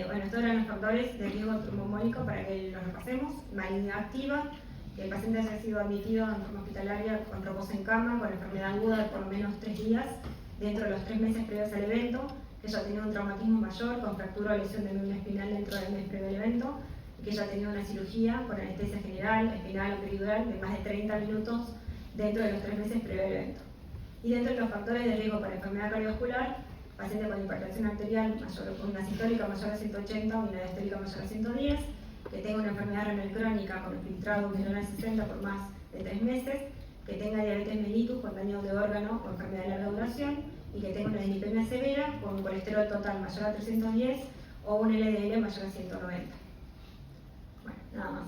Bueno, estos eran los factores de riesgo trombólico para que los repasemos. Malignidad activa, que el paciente haya sido admitido en forma hospitalaria con reposo en cama, con enfermedad aguda de por lo menos 3 días, dentro de los 3 meses previos al evento, que ella tenía un traumatismo mayor con fractura o lesión de médula espinal dentro del mes previo al evento, y que ella tenía una cirugía con anestesia general, espinal o peridural de más de 30 minutos dentro de los 3 meses previo al evento. Y dentro de los factores de riesgo para enfermedad cardiovascular, paciente con hipertensión arterial mayor, con una sistólica mayor a 180 o una diastólica mayor a 110, que tenga una enfermedad renal crónica con filtrado glomerular 60 por más de 3 meses, que tenga diabetes mellitus con daño de órgano o enfermedad de larga duración, y que tenga una dislipemia severa con un colesterol total mayor a 310 o un LDL mayor a 190. Bueno, nada más.